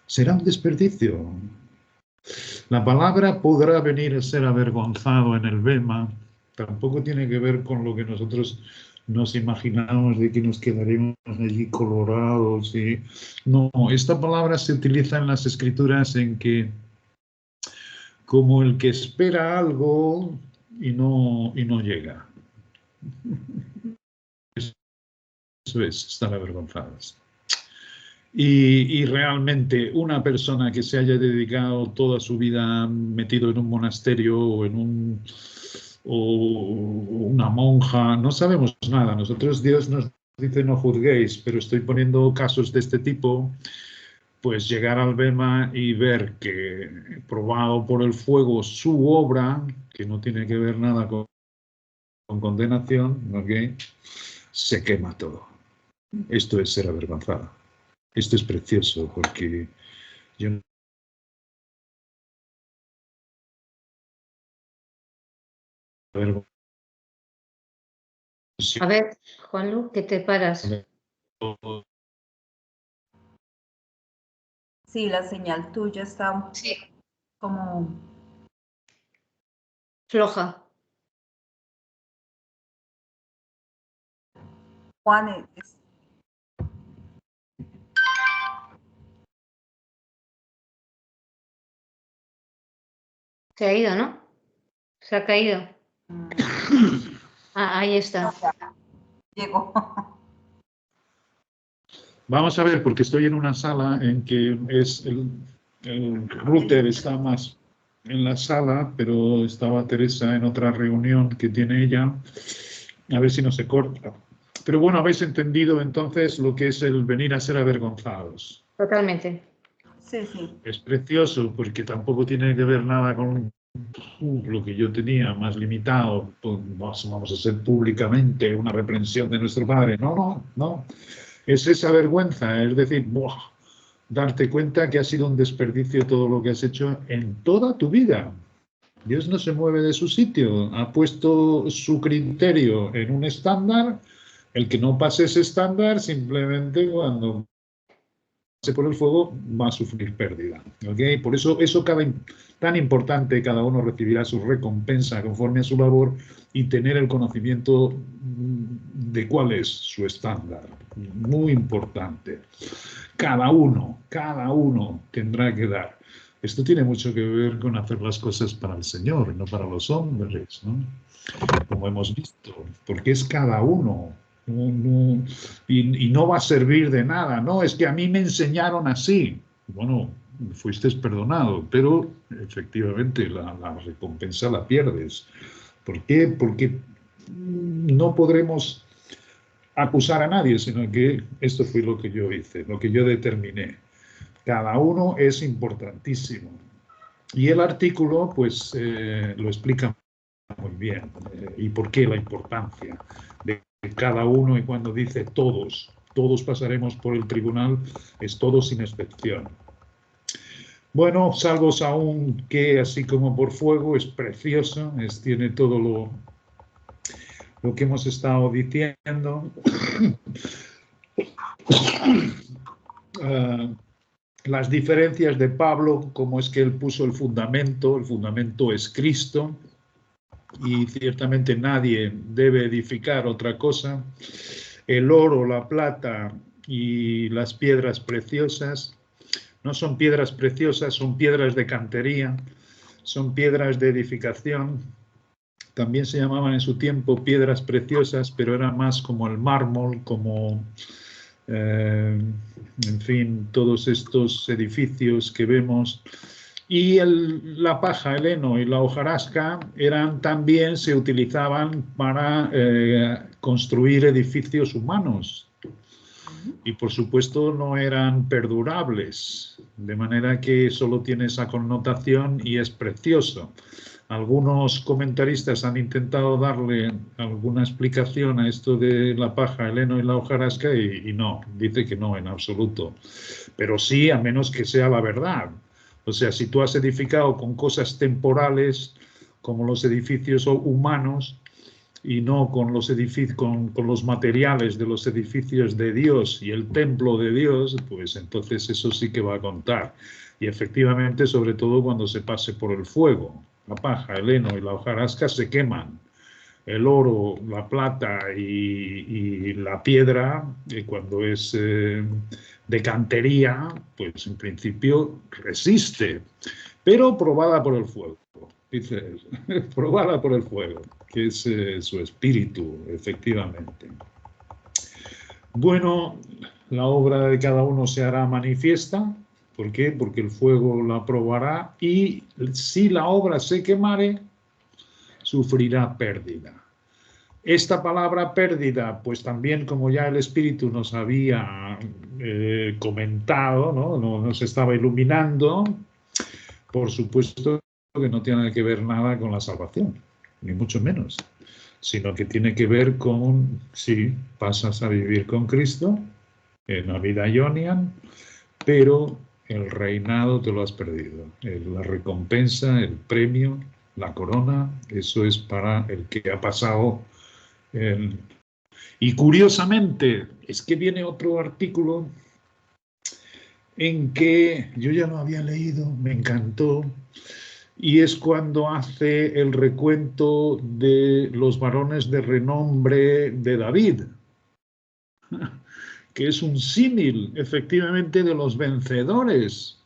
A: Será un desperdicio. La palabra podrá venir a ser avergonzado en el Bema. Tampoco tiene que ver con lo que nosotros nos imaginamos de que nos quedaremos allí colorados. No, esta palabra se utiliza en las Escrituras en que como el que espera algo y no llega. Eso es, están avergonzados. Y realmente una persona que se haya dedicado toda su vida metido en un monasterio o una monja, no sabemos nada. Nosotros, Dios nos dice no juzguéis, pero estoy poniendo casos de este tipo. Pues llegar al Bema y ver que probado por el fuego su obra, que no tiene que ver nada con condenación, ¿okay? Se quema todo. Esto es ser avergonzado. Esto es precioso porque yo
C: A ver, Juanlu, ¿qué te paras?
B: Sí, la señal tuya está como
C: floja.
B: Juan,
C: Se ha ido, ¿no? Se ha caído. Ah, ahí está.
B: Llegó.
A: Vamos a ver, porque estoy en una sala en que el router está más en la sala, pero estaba Teresa en otra reunión que tiene ella. A ver si no se corta. Pero bueno, habéis entendido entonces lo que es el venir a ser avergonzados.
C: Totalmente.
B: Sí, sí.
A: Es precioso porque tampoco tiene que ver nada con lo que yo tenía más limitado. Pues vamos a hacer públicamente una reprensión de nuestro padre. No, no, no. Es esa vergüenza, es decir, ¡buah! Darte cuenta que ha sido un desperdicio todo lo que has hecho en toda tu vida. Dios no se mueve de su sitio, ha puesto su criterio en un estándar, el que no pase ese estándar simplemente cuando pase por el fuego va a sufrir pérdida. ¿Okay? Por eso tan importante, cada uno recibirá su recompensa conforme a su labor y tener el conocimiento de cuál es su estándar. Muy importante. Cada uno tendrá que dar. Esto tiene mucho que ver con hacer las cosas para el Señor, no para los hombres, ¿no? Como hemos visto, porque es cada uno. Y no va a servir de nada, no, es que a mí me enseñaron así. Bueno, fuiste perdonado, pero efectivamente la recompensa la pierdes. ¿Por qué? Porque no podremos acusar a nadie, sino que esto fue lo que yo hice, lo que yo determiné. Cada uno es importantísimo. Y el artículo, pues, lo explica muy bien. ¿Y por qué la importancia de cada uno? Y cuando dice todos pasaremos por el tribunal, es todos sin excepción. Bueno, salvos aún que así como por fuego, es precioso, tiene todo lo que hemos estado diciendo. Las diferencias de Pablo, cómo es que él puso el fundamento es Cristo, y ciertamente nadie debe edificar otra cosa. El oro, la plata y las piedras preciosas no son piedras preciosas, son piedras de cantería, son piedras de edificación. También se llamaban en su tiempo piedras preciosas, pero era más como el mármol, como en fin, todos estos edificios que vemos. Y la paja, el heno y la hojarasca también se utilizaban para construir edificios humanos. Y por supuesto no eran perdurables, de manera que solo tiene esa connotación y es precioso. Algunos comentaristas han intentado darle alguna explicación a esto de la paja, el heno y la hojarasca y no, dice que no en absoluto. Pero sí, a menos que sea la verdad. O sea, si tú has edificado con cosas temporales, como los edificios humanos, y no con los con los materiales de los edificios de Dios y el templo de Dios, pues entonces eso sí que va a contar. Y efectivamente, sobre todo cuando se pase por el fuego, la paja, el heno y la hojarasca se queman. El oro, la plata y la piedra, cuando es de cantería, pues en principio resiste, pero probada por el fuego. Dice, probada por el fuego, que es su espíritu, efectivamente. Bueno, la obra de cada uno se hará manifiesta. ¿Por qué? Porque el fuego la probará y si la obra se quemare, sufrirá pérdida. Esta palabra pérdida, pues también como ya el Espíritu nos había comentado, ¿no? Nos estaba iluminando, por supuesto que no tiene que ver nada con la salvación, ni mucho menos, sino que tiene que ver con si pasas a vivir con Cristo en la vida ionian, pero el reinado te lo has perdido, la recompensa, el premio la corona, eso es para el que ha pasado. Y curiosamente, es que viene otro artículo en que yo ya lo había leído, me encantó, y es cuando hace el recuento de los varones de renombre de David, que es un símil, efectivamente, de los vencedores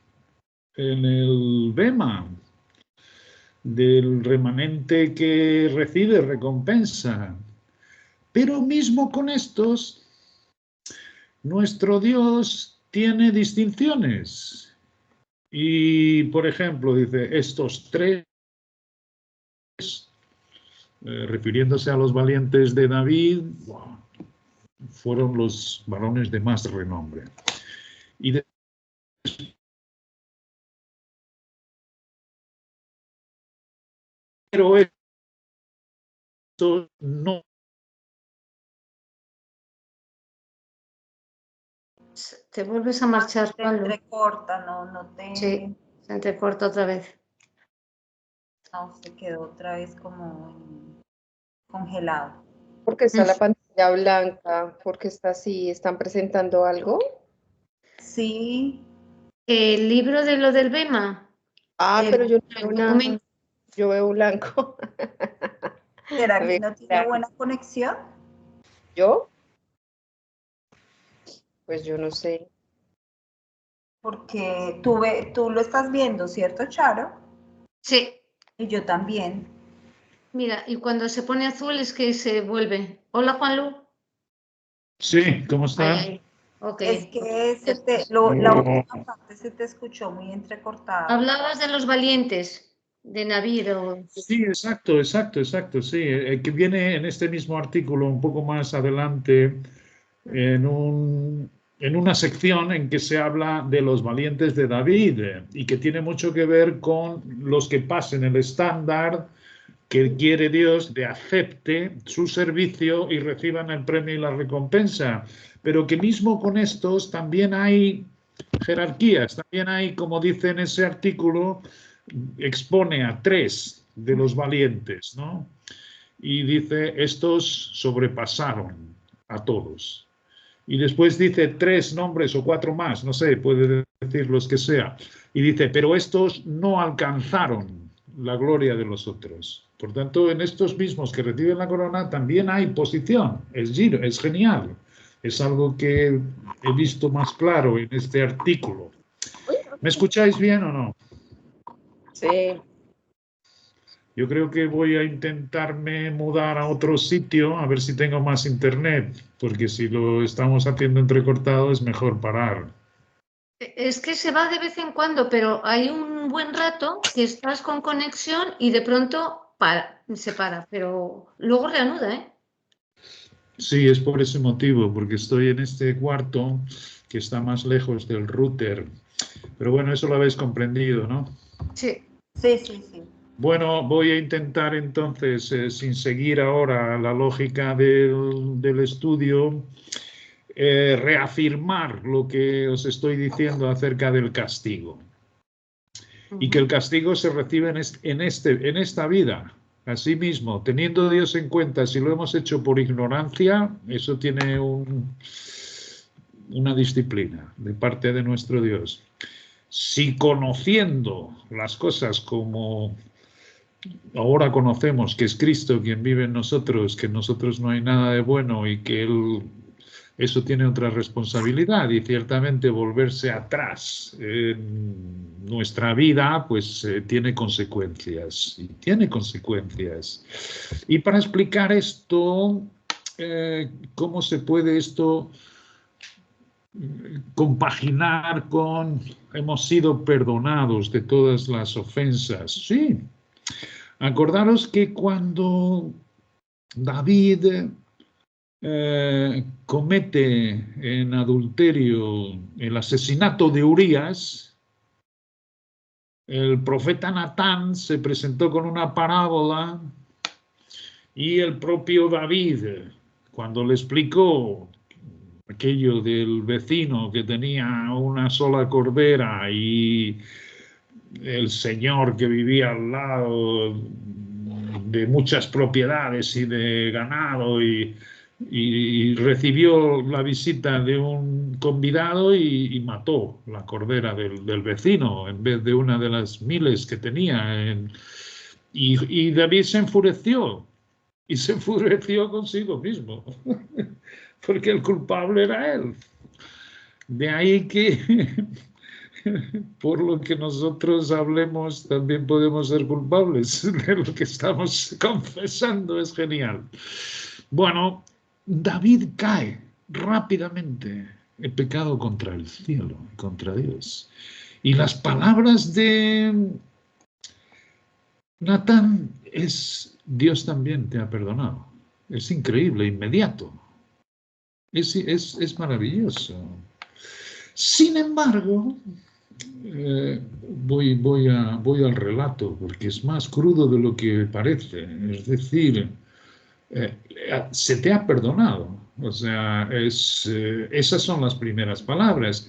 A: en el Bema, del remanente que recibe recompensa. Pero mismo con estos, nuestro Dios tiene distinciones. Y, por ejemplo, dice, estos tres, refiriéndose a los valientes de David, fueron los varones de más renombre. Y pero esto no.
C: Te vuelves a marchar,
B: Te
C: Pablo.
B: entrecorta, no te...
C: Sí, se entrecorta otra vez.
B: No, se quedó otra vez como congelado.
D: Porque está la pantalla blanca, porque está así, ¿están presentando algo?
B: Sí.
C: ¿El libro de lo del Bema?
D: Ah, pero yo no
C: el
D: veo nada,
C: documento.
D: yo veo blanco.
B: ¿Será que no tiene buena conexión?
D: ¿Yo? Pues yo no sé.
B: Porque tú lo estás viendo, ¿cierto, Charo?
C: Sí.
B: Y yo también.
C: Mira, y cuando se pone azul es que se vuelve. Hola, Juanlu.
A: Sí, ¿cómo está?
C: Ahí. Ok.
B: Es que la última parte se te escuchó muy entrecortada.
C: Hablabas de los valientes de Navío.
A: Sí, exacto, sí, que viene en este mismo artículo un poco más adelante en una sección en que se habla de los valientes de David y que tiene mucho que ver con los que pasen el estándar que quiere Dios de acepte su servicio y reciban el premio y la recompensa, pero que mismo con estos también hay jerarquías, también hay, como dice en ese artículo, expone a tres de los valientes, ¿no? Y dice, estos sobrepasaron a todos. Y después dice tres nombres o cuatro más, no sé, puede decir los que sea. Y dice, pero estos no alcanzaron la gloria de los otros. Por tanto, en estos mismos que reciben la corona también hay posición. Es genial. Es algo que he visto más claro en este artículo. ¿Me escucháis bien o no?
D: Sí.
A: Yo creo que voy a intentarme mudar a otro sitio a ver si tengo más internet, porque si lo estamos haciendo entrecortado es mejor parar.
C: Es que se va de vez en cuando, pero hay un buen rato que estás con conexión y de pronto se para, pero luego reanuda, ¿eh?
A: Sí, es por ese motivo, porque estoy en este cuarto que está más lejos del router. Pero bueno, eso lo habéis comprendido, ¿no?
C: Sí.
B: Sí.
A: Bueno, voy a intentar entonces, sin seguir ahora la lógica del estudio, reafirmar lo que os estoy diciendo acerca del castigo. Y que el castigo se recibe en esta vida. Asimismo, teniendo a Dios en cuenta, si lo hemos hecho por ignorancia, eso tiene una disciplina de parte de nuestro Dios. Si conociendo las cosas como ahora conocemos, que es Cristo quien vive en nosotros, que en nosotros no hay nada de bueno y que eso tiene otra responsabilidad, y ciertamente volverse atrás en nuestra vida pues tiene consecuencias, y tiene consecuencias. Y para explicar esto, ¿cómo se puede esto compaginar con hemos sido perdonados de todas las ofensas? Sí. Acordaros que cuando David comete en adulterio el asesinato de Urías, el profeta Natán se presentó con una parábola y el propio David, cuando le explicó aquello del vecino que tenía una sola cordera y el señor que vivía al lado de muchas propiedades y de ganado y recibió la visita de un convidado y mató la cordera del vecino en vez de una de las miles que tenía. Y David se enfureció y se enfureció consigo mismo porque el culpable era él. De ahí que por lo que nosotros hablemos también podemos ser culpables de lo que estamos confesando. Es genial. Bueno, David cae rápidamente. He pecado contra el cielo, contra Dios. Y las palabras de Natán es: Dios también te ha perdonado. Es increíble, inmediato. Es maravilloso. Sin embargo, voy al relato porque es más crudo de lo que parece. Es decir, se te ha perdonado. O sea, esas son las primeras palabras.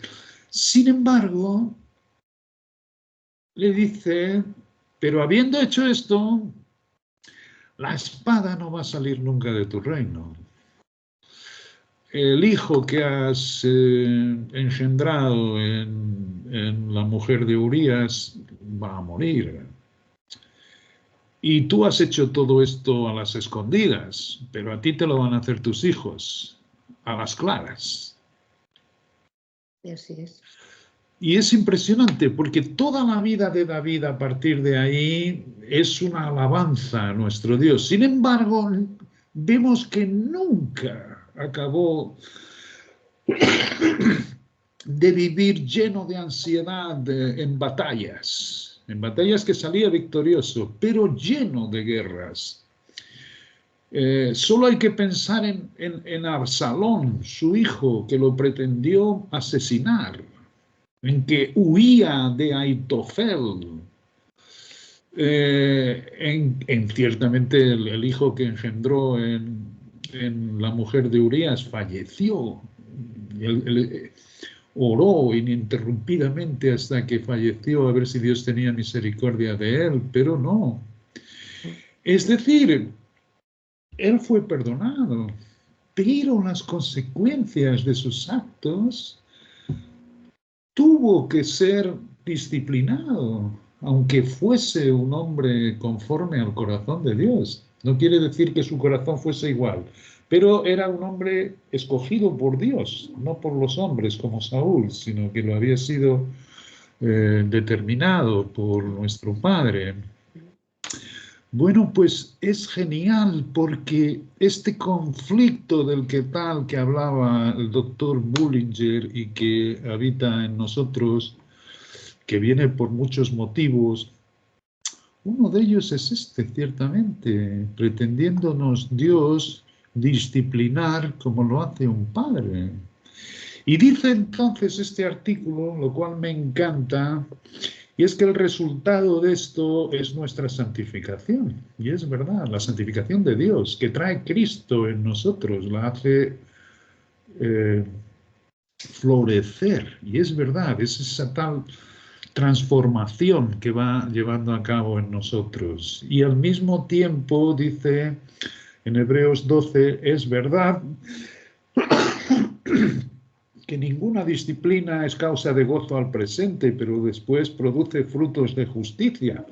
A: Sin embargo, le dice: pero habiendo hecho esto, la espada no va a salir nunca de tu reino. El hijo que has engendrado en la mujer de Urías va a morir. Y tú has hecho todo esto a las escondidas, pero a ti te lo van a hacer tus hijos, a las claras.
C: Y así es.
A: Y es impresionante porque toda la vida de David a partir de ahí es una alabanza a nuestro Dios. Sin embargo, vemos que nunca acabó de vivir lleno de ansiedad en batallas que salía victorioso, pero lleno de guerras. Solo hay que pensar en Absalón, su hijo, que lo pretendió asesinar, en que huía de Aitofel. Ciertamente el hijo que engendró en la mujer de Urías falleció. Él oró ininterrumpidamente hasta que falleció a ver si Dios tenía misericordia de él, pero no. Es decir, él fue perdonado, pero las consecuencias de sus actos tuvo que ser disciplinado, aunque fuese un hombre conforme al corazón de Dios. No quiere decir que su corazón fuese igual, pero era un hombre escogido por Dios, no por los hombres como Saúl, sino que lo había sido determinado por nuestro Padre. Bueno, pues es genial porque este conflicto del que hablaba el doctor Bullinger y que habita en nosotros, que viene por muchos motivos, uno de ellos es este, ciertamente, pretendiéndonos Dios disciplinar como lo hace un padre. Y dice entonces este artículo, lo cual me encanta, y es que el resultado de esto es nuestra santificación. Y es verdad, la santificación de Dios, que trae Cristo en nosotros, la hace florecer. Y es verdad, es esa tal transformación que va llevando a cabo en nosotros. Y al mismo tiempo, dice en Hebreos 12, es verdad que ninguna disciplina es causa de gozo al presente, pero después produce frutos de justicia.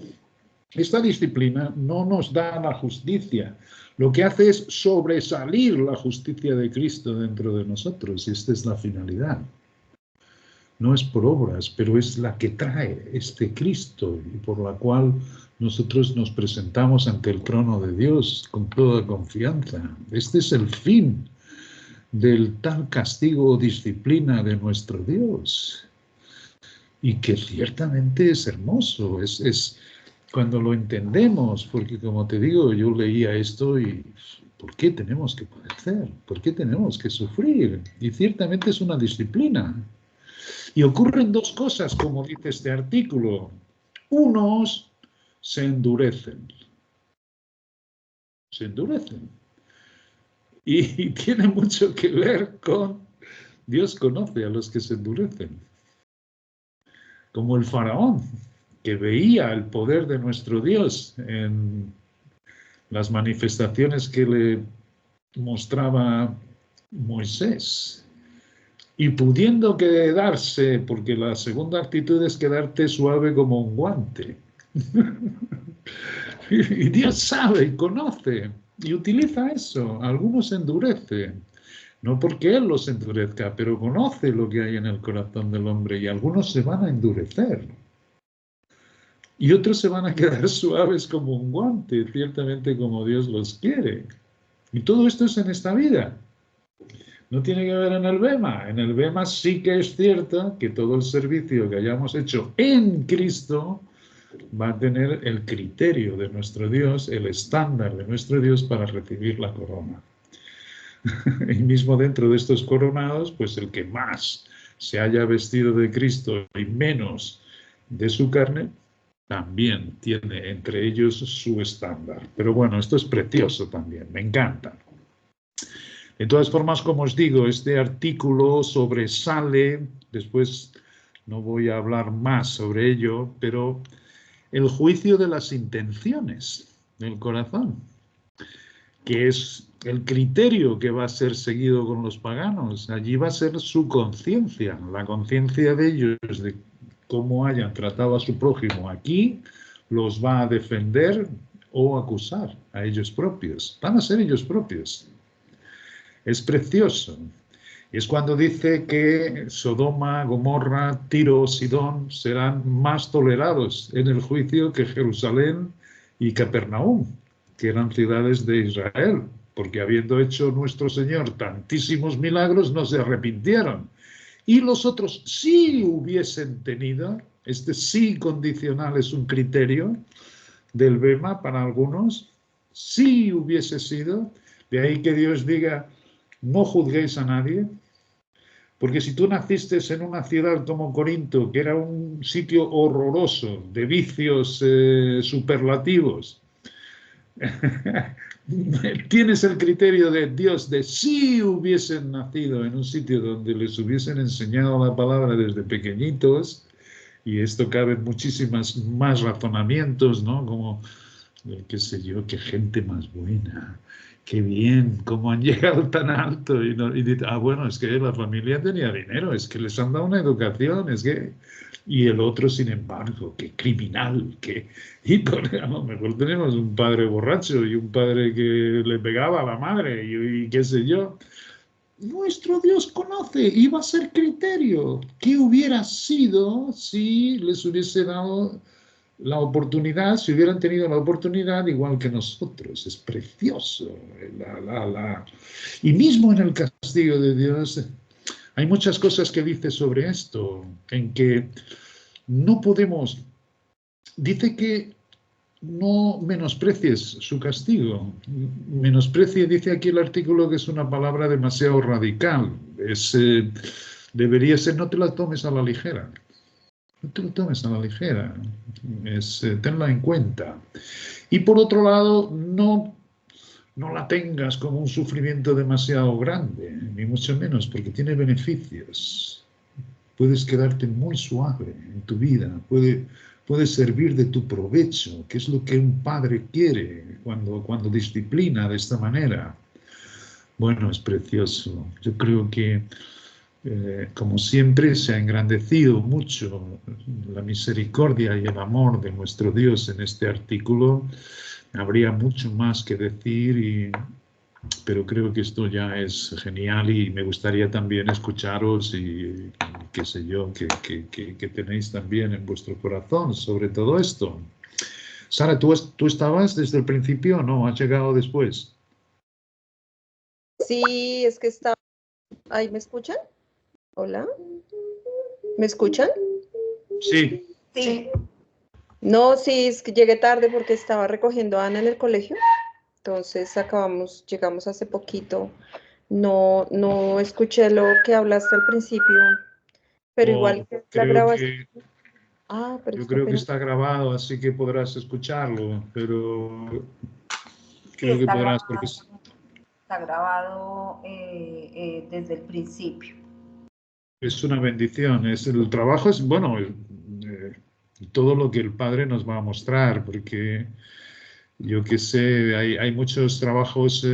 A: Esta disciplina no nos da la justicia, lo que hace es sobresalir la justicia de Cristo dentro de nosotros, y esta es la finalidad. No es por obras, pero es la que trae este Cristo y por la cual nosotros nos presentamos ante el trono de Dios con toda confianza. Este es el fin del tal castigo o disciplina de nuestro Dios, y que ciertamente es hermoso, es cuando lo entendemos, porque como te digo, yo leía esto y ¿por qué tenemos que padecer? ¿Por qué tenemos que sufrir? Y ciertamente es una disciplina. Y ocurren dos cosas, como dice este artículo. Unos se endurecen. Se endurecen. Y tiene mucho que ver con Dios conoce a los que se endurecen. Como el faraón, que veía el poder de nuestro Dios en las manifestaciones que le mostraba Moisés. Y pudiendo quedarse, porque la segunda actitud es quedarte suave como un guante. Y Dios sabe y conoce y utiliza eso. Algunos endurecen, no porque Él los endurezca, pero conoce lo que hay en el corazón del hombre y algunos se van a endurecer. Y otros se van a quedar suaves como un guante, ciertamente como Dios los quiere. Y todo esto es en esta vida. No tiene que ver en el Bema. En el Bema sí que es cierto que todo el servicio que hayamos hecho en Cristo va a tener el criterio de nuestro Dios, el estándar de nuestro Dios para recibir la corona. Y mismo dentro de estos coronados, pues el que más se haya vestido de Cristo y menos de su carne, también tiene entre ellos su estándar. Pero bueno, esto es precioso también, me encanta. De todas formas, como os digo, este artículo sobresale, después no voy a hablar más sobre ello, pero el juicio de las intenciones del corazón, que es el criterio que va a ser seguido con los paganos. Allí va a ser su conciencia, la conciencia de ellos, de cómo hayan tratado a su prójimo. Aquí los va a defender o acusar a ellos propios. Van a ser ellos propios. Es precioso. Es cuando dice que Sodoma, Gomorra, Tiro, Sidón serán más tolerados en el juicio que Jerusalén y Capernaum, que eran ciudades de Israel, porque habiendo hecho nuestro Señor tantísimos milagros, no se arrepintieron. Y los otros sí hubiesen tenido, este sí condicional es un criterio del Bema para algunos, sí hubiese sido, de ahí que Dios diga, no juzguéis a nadie, porque si tú naciste en una ciudad como Corinto, que era un sitio horroroso, de vicios superlativos, tienes el criterio de Dios de si hubiesen nacido en un sitio donde les hubiesen enseñado la palabra desde pequeñitos, y esto cabe en muchísimas más razonamientos, ¿no? Como, qué sé yo, qué gente más buena, qué bien, cómo han llegado tan alto. Y dice, bueno, es que la familia tenía dinero, es que les han dado una educación, es que... Y el otro, sin embargo, qué criminal, y a lo mejor tenemos un padre borracho y un padre que le pegaba a la madre y qué sé yo. Nuestro Dios conoce y va a ser criterio. ¿Qué hubiera sido si les hubiese dado la oportunidad, si hubieran tenido la oportunidad igual que nosotros? Es precioso. Y mismo en el castigo de Dios hay muchas cosas que dice sobre esto, en que no podemos, dice que no menosprecies su castigo. Menosprecie, dice aquí el artículo, que es una palabra demasiado radical. Debería ser, no te la tomes a la ligera. No te lo tomes a la ligera. Tenla en cuenta. Y por otro lado, no la tengas como un sufrimiento demasiado grande, ni mucho menos, porque tiene beneficios. Puedes quedarte muy suave en tu vida, puede servir de tu provecho, que es lo que un padre quiere cuando disciplina de esta manera. Bueno, es precioso. Yo creo que, como siempre, se ha engrandecido mucho la misericordia y el amor de nuestro Dios en este artículo. Habría mucho más que decir, pero creo que esto ya es genial y me gustaría también escucharos y qué sé yo, que tenéis también en vuestro corazón sobre todo esto. Sara, ¿tú estabas desde el principio o no? ¿Has llegado después?
D: Sí, es que estaba... ¿Ahí me escuchan? Hola. ¿Me escuchan?
A: Sí.
B: Sí.
D: No, sí, es que llegué tarde porque estaba recogiendo a Ana en el colegio. Entonces llegamos hace poquito. No escuché lo que hablaste al principio, pero igual la grabación. Pero
A: Yo
D: es que
A: creo que
D: apenas...
A: está grabado, así que podrás escucharlo, pero
B: Sí,
A: creo que podrás, porque
B: está grabado desde el principio.
A: es una bendición. El trabajo es, bueno, todo lo que el Padre nos va a mostrar, porque yo que sé, hay muchos trabajos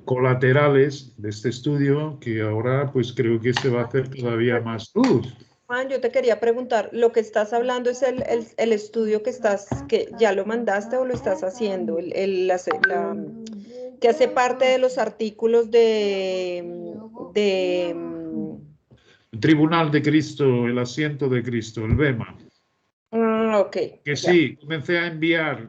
A: colaterales de este estudio que ahora pues creo que se va a hacer todavía más luz.
D: Juan, yo te quería preguntar, ¿lo que estás hablando es el estudio que ya lo mandaste o lo estás haciendo? Que hace parte de los artículos
A: El Tribunal de Cristo, el asiento de Cristo, el Bema.
D: Ok.
A: Que
D: ya.
A: sí, comencé a enviar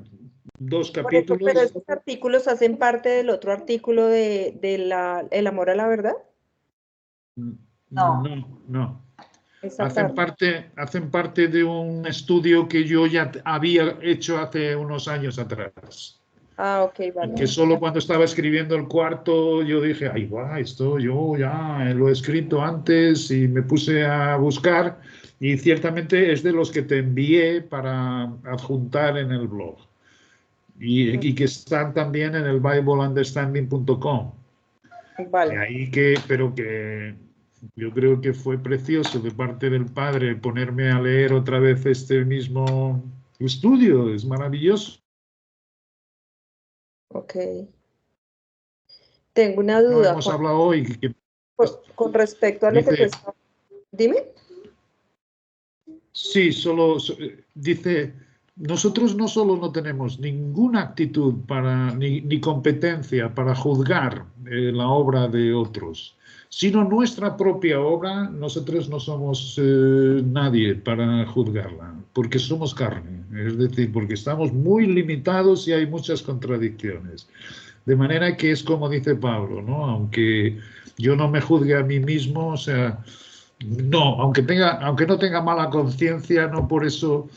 A: 2
D: Por eso,
A: capítulos.
D: pero esos artículos hacen parte del otro artículo el amor a la verdad.
B: No.
A: No.
D: Esa
A: Hacen parte de un estudio que yo ya había hecho hace unos años atrás.
D: Ah, ok, vale.
A: Que solo cuando estaba escribiendo el cuarto yo dije, ay, guau, esto yo ya lo he escrito antes y me puse a buscar y ciertamente es de los que te envié para adjuntar en el blog y que están también en el bibleunderstanding.com.
D: Vale.
A: Pero que yo creo que fue precioso de parte del Padre ponerme a leer otra vez este mismo estudio, es maravilloso.
D: Ok. Tengo una
A: No
D: duda,
A: hemos
D: Juan,
A: hablado hoy.
D: con respecto a lo que tú estás... Dime.
A: Sí, dice, nosotros no solo no tenemos ninguna actitud ni competencia para juzgar la obra de otros, sino nuestra propia obra, nosotros no somos nadie para juzgarla, porque somos carne, es decir, porque estamos muy limitados y hay muchas contradicciones. De manera que es como dice Pablo, ¿no? Aunque yo no me juzgue a mí mismo, o sea, no, aunque no tenga mala conciencia, no por eso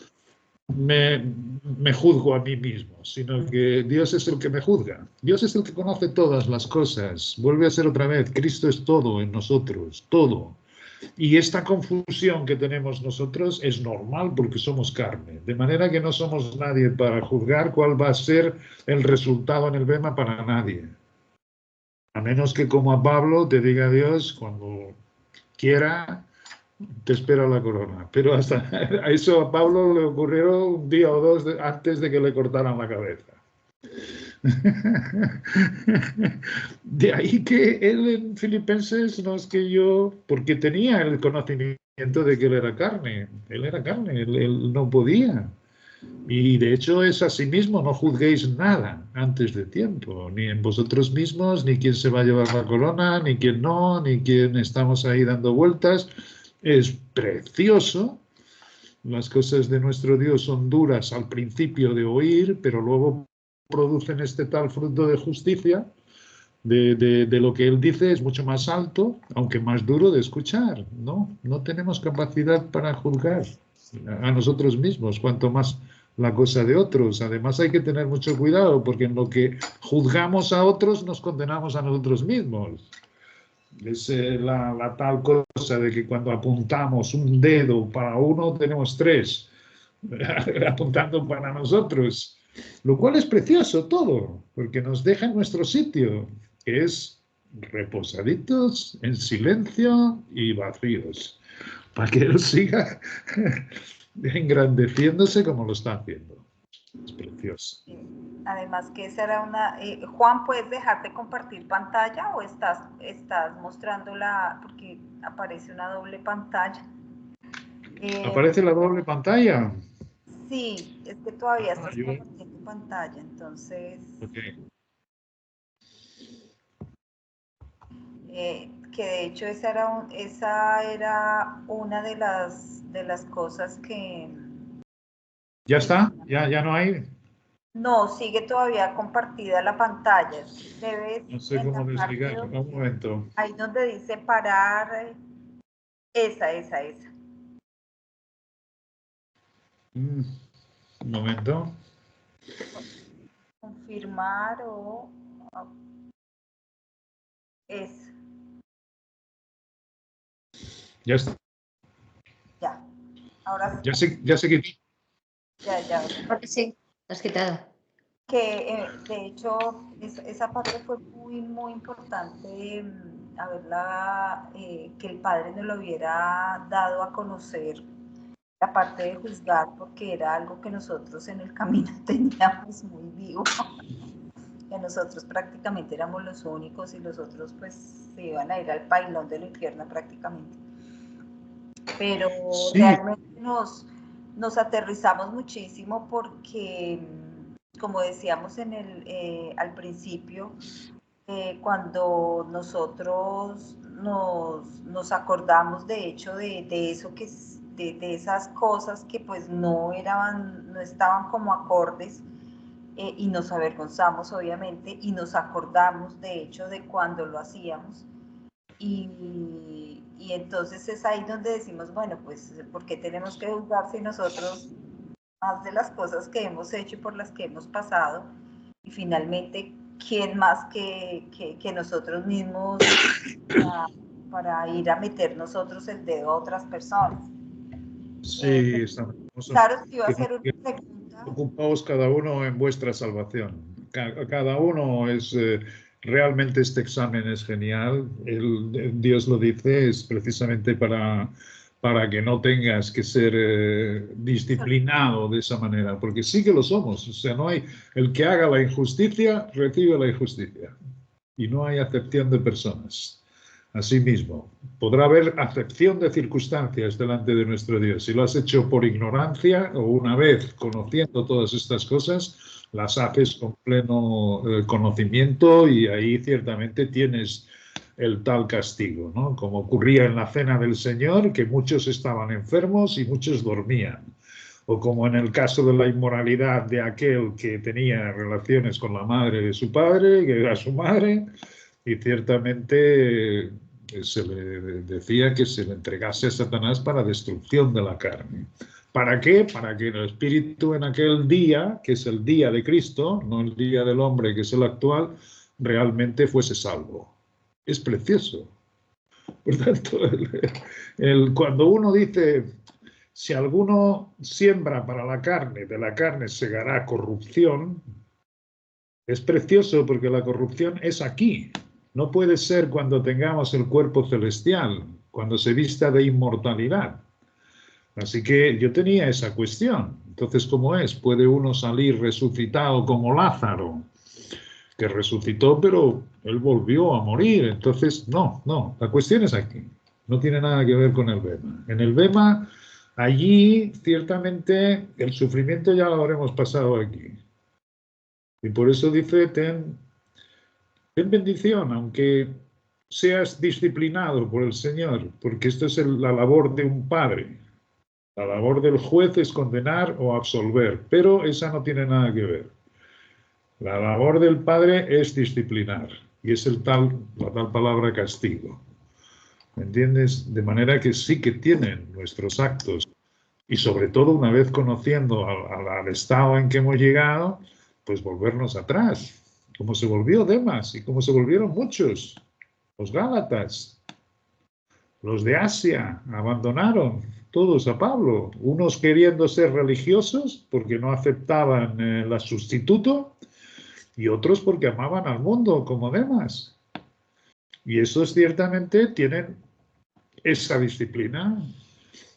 A: me juzgo a mí mismo, sino que Dios es el que me juzga. Dios es el que conoce todas las cosas. Vuelve a ser otra vez, Cristo es todo en nosotros, todo. Y esta confusión que tenemos nosotros es normal porque somos carne. De manera que no somos nadie para juzgar cuál va a ser el resultado en el Bema para nadie. A menos que como a Pablo te diga Dios, cuando quiera, te espera la corona. Pero hasta a eso a Pablo le ocurrió un día o dos antes de que le cortaran la cabeza. De ahí que él en Filipenses no es que yo, porque tenía el conocimiento de que él era carne, él no podía. Y de hecho es así mismo, no juzguéis nada antes de tiempo, ni en vosotros mismos, ni quién se va a llevar la corona, ni quién no, ni quién estamos ahí dando vueltas. Es precioso. Las cosas de nuestro Dios son duras al principio de oír, pero luego producen este tal fruto de justicia. De lo que Él dice es mucho más alto, aunque más duro de escuchar. No tenemos capacidad para juzgar a nosotros mismos, cuanto más la cosa de otros. Además hay que tener mucho cuidado porque en lo que juzgamos a otros nos condenamos a nosotros mismos. Es la tal cosa de que cuando apuntamos un dedo para uno tenemos 3 apuntando para nosotros, lo cual es precioso todo, porque nos deja en nuestro sitio, que es reposaditos, en silencio y vacíos, para que Él siga engrandeciéndose como lo está haciendo. Es precioso.
B: Además que esa era una... Juan, ¿puedes dejar de compartir pantalla o estás mostrándola porque aparece una doble pantalla?
A: ¿Aparece la doble pantalla?
B: Sí, es que todavía estás compartiendo pantalla, entonces...
A: Okay.
B: Que de hecho esa era una de las cosas que...
A: ¿Ya está? ¿Ya no hay?
B: No, sigue todavía compartida la pantalla. Debes
A: No sé
B: en
A: cómo
B: la parte
A: desligar. Un momento.
B: ahí donde dice parar, esa.
A: Un momento.
B: Confirmar o esa.
A: Ya está.
B: Ya. Ahora
A: Ya sé que...
B: ya.
C: Ahora sí, lo has quitado.
B: Que de hecho esa parte fue muy importante haberla, que el padre nos lo hubiera dado a conocer la parte de juzgar, porque era algo que nosotros en el camino teníamos muy vivo, que nosotros prácticamente éramos los únicos y los otros pues se iban a ir al pailón del infierno prácticamente. Pero
A: Sí,
B: realmente nos aterrizamos muchísimo porque, como decíamos al principio, cuando nosotros nos acordamos de hecho de eso de esas cosas que pues no estaban como acordes, y nos avergonzamos obviamente y nos acordamos de hecho de cuando lo hacíamos y entonces es ahí donde decimos, bueno, pues ¿por qué tenemos que juzgar si nosotros más de las cosas que hemos hecho y por las que hemos pasado? Y finalmente, ¿quién más que nosotros mismos para ir a meter nosotros el dedo a otras personas?
A: sí, estamos
B: Claro, si iba a hacer una pregunta.
A: ocupaos cada uno en vuestra salvación. Cada uno es realmente este examen es genial. Dios lo dice, es precisamente para que no tengas que ser disciplinado de esa manera, porque sí que lo somos. O sea, no hay el que haga la injusticia recibe la injusticia y no hay acepción de personas. Asimismo, podrá haber acepción de circunstancias delante de nuestro Dios. Si lo has hecho por ignorancia o una vez conociendo todas estas cosas, las haces con pleno conocimiento y ahí ciertamente tienes el tal castigo, ¿no? Como ocurría en la cena del Señor, que muchos estaban enfermos y muchos dormían. O como en el caso de la inmoralidad de aquel que tenía relaciones con la madre de su padre, que era su madre, y ciertamente se le decía que se le entregase a Satanás para destrucción de la carne. ¿Para qué? Para que el espíritu en aquel día, que es el día de Cristo, no el día del hombre que es el actual, realmente fuese salvo. Es precioso. Por tanto, cuando uno dice, si alguno siembra para la carne, de la carne segará corrupción, es precioso porque la corrupción es aquí. No puede ser cuando tengamos el cuerpo celestial, cuando se vista de inmortalidad. Así que yo tenía esa cuestión. Entonces, ¿cómo es? ¿Puede uno salir resucitado como Lázaro, que resucitó, pero él volvió a morir? Entonces, no, la cuestión es aquí. No tiene nada que ver con el Bema. En el Bema, allí, ciertamente, el sufrimiento ya lo habremos pasado aquí. Y por eso dice, ten bendición, aunque seas disciplinado por el Señor, porque esto es la labor de un padre. La labor del juez es condenar o absolver, pero esa no tiene nada que ver. La labor del padre es disciplinar, y es la tal palabra castigo. ¿Me entiendes? De manera que sí que tienen nuestros actos, y sobre todo una vez conociendo al estado en que hemos llegado, pues volvernos atrás, como se volvió Demas y como se volvieron muchos, los Gálatas, los de Asia, abandonaron todos a Pablo, unos queriendo ser religiosos porque no aceptaban el sustituto y otros porque amaban al mundo como Demas. Y esos ciertamente tienen esa disciplina.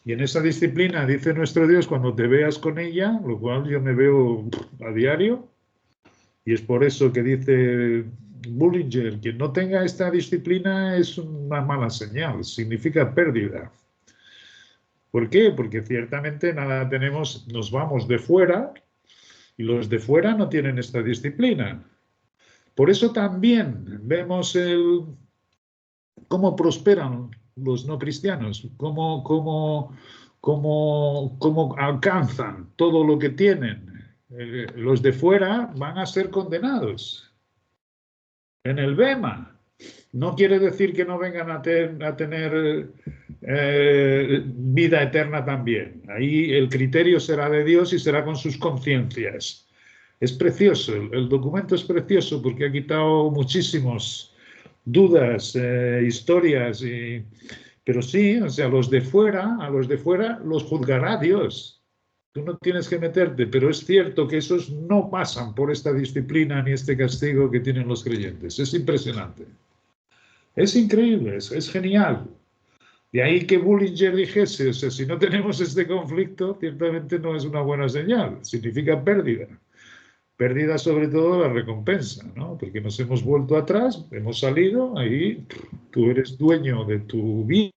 A: Y en esa disciplina, dice nuestro Dios, cuando te veas con ella, lo cual yo me veo a diario, y es por eso que dice Bullinger, quien no tenga esta disciplina es una mala señal, significa pérdida. ¿Por qué? Porque ciertamente nada tenemos, nos vamos de fuera, y los de fuera no tienen esta disciplina. Por eso también vemos cómo prosperan los no cristianos, cómo alcanzan todo lo que tienen. Los de fuera van a ser condenados. En el Bema. No quiere decir que no vengan a tener vida eterna también. Ahí el criterio será de Dios y será con sus conciencias. Es precioso, el documento es precioso porque ha quitado muchísimas dudas, historias, pero sí, o sea, a los de fuera los juzgará Dios. Tú no tienes que meterte, pero es cierto que esos no pasan por esta disciplina ni este castigo que tienen los creyentes. Es impresionante. Es increíble, es genial. De ahí que Bullinger dijese, o sea, si no tenemos este conflicto, ciertamente no es una buena señal, significa pérdida. Pérdida sobre todo la recompensa, ¿no? Porque nos hemos vuelto atrás, hemos salido, ahí tú eres dueño de tu vida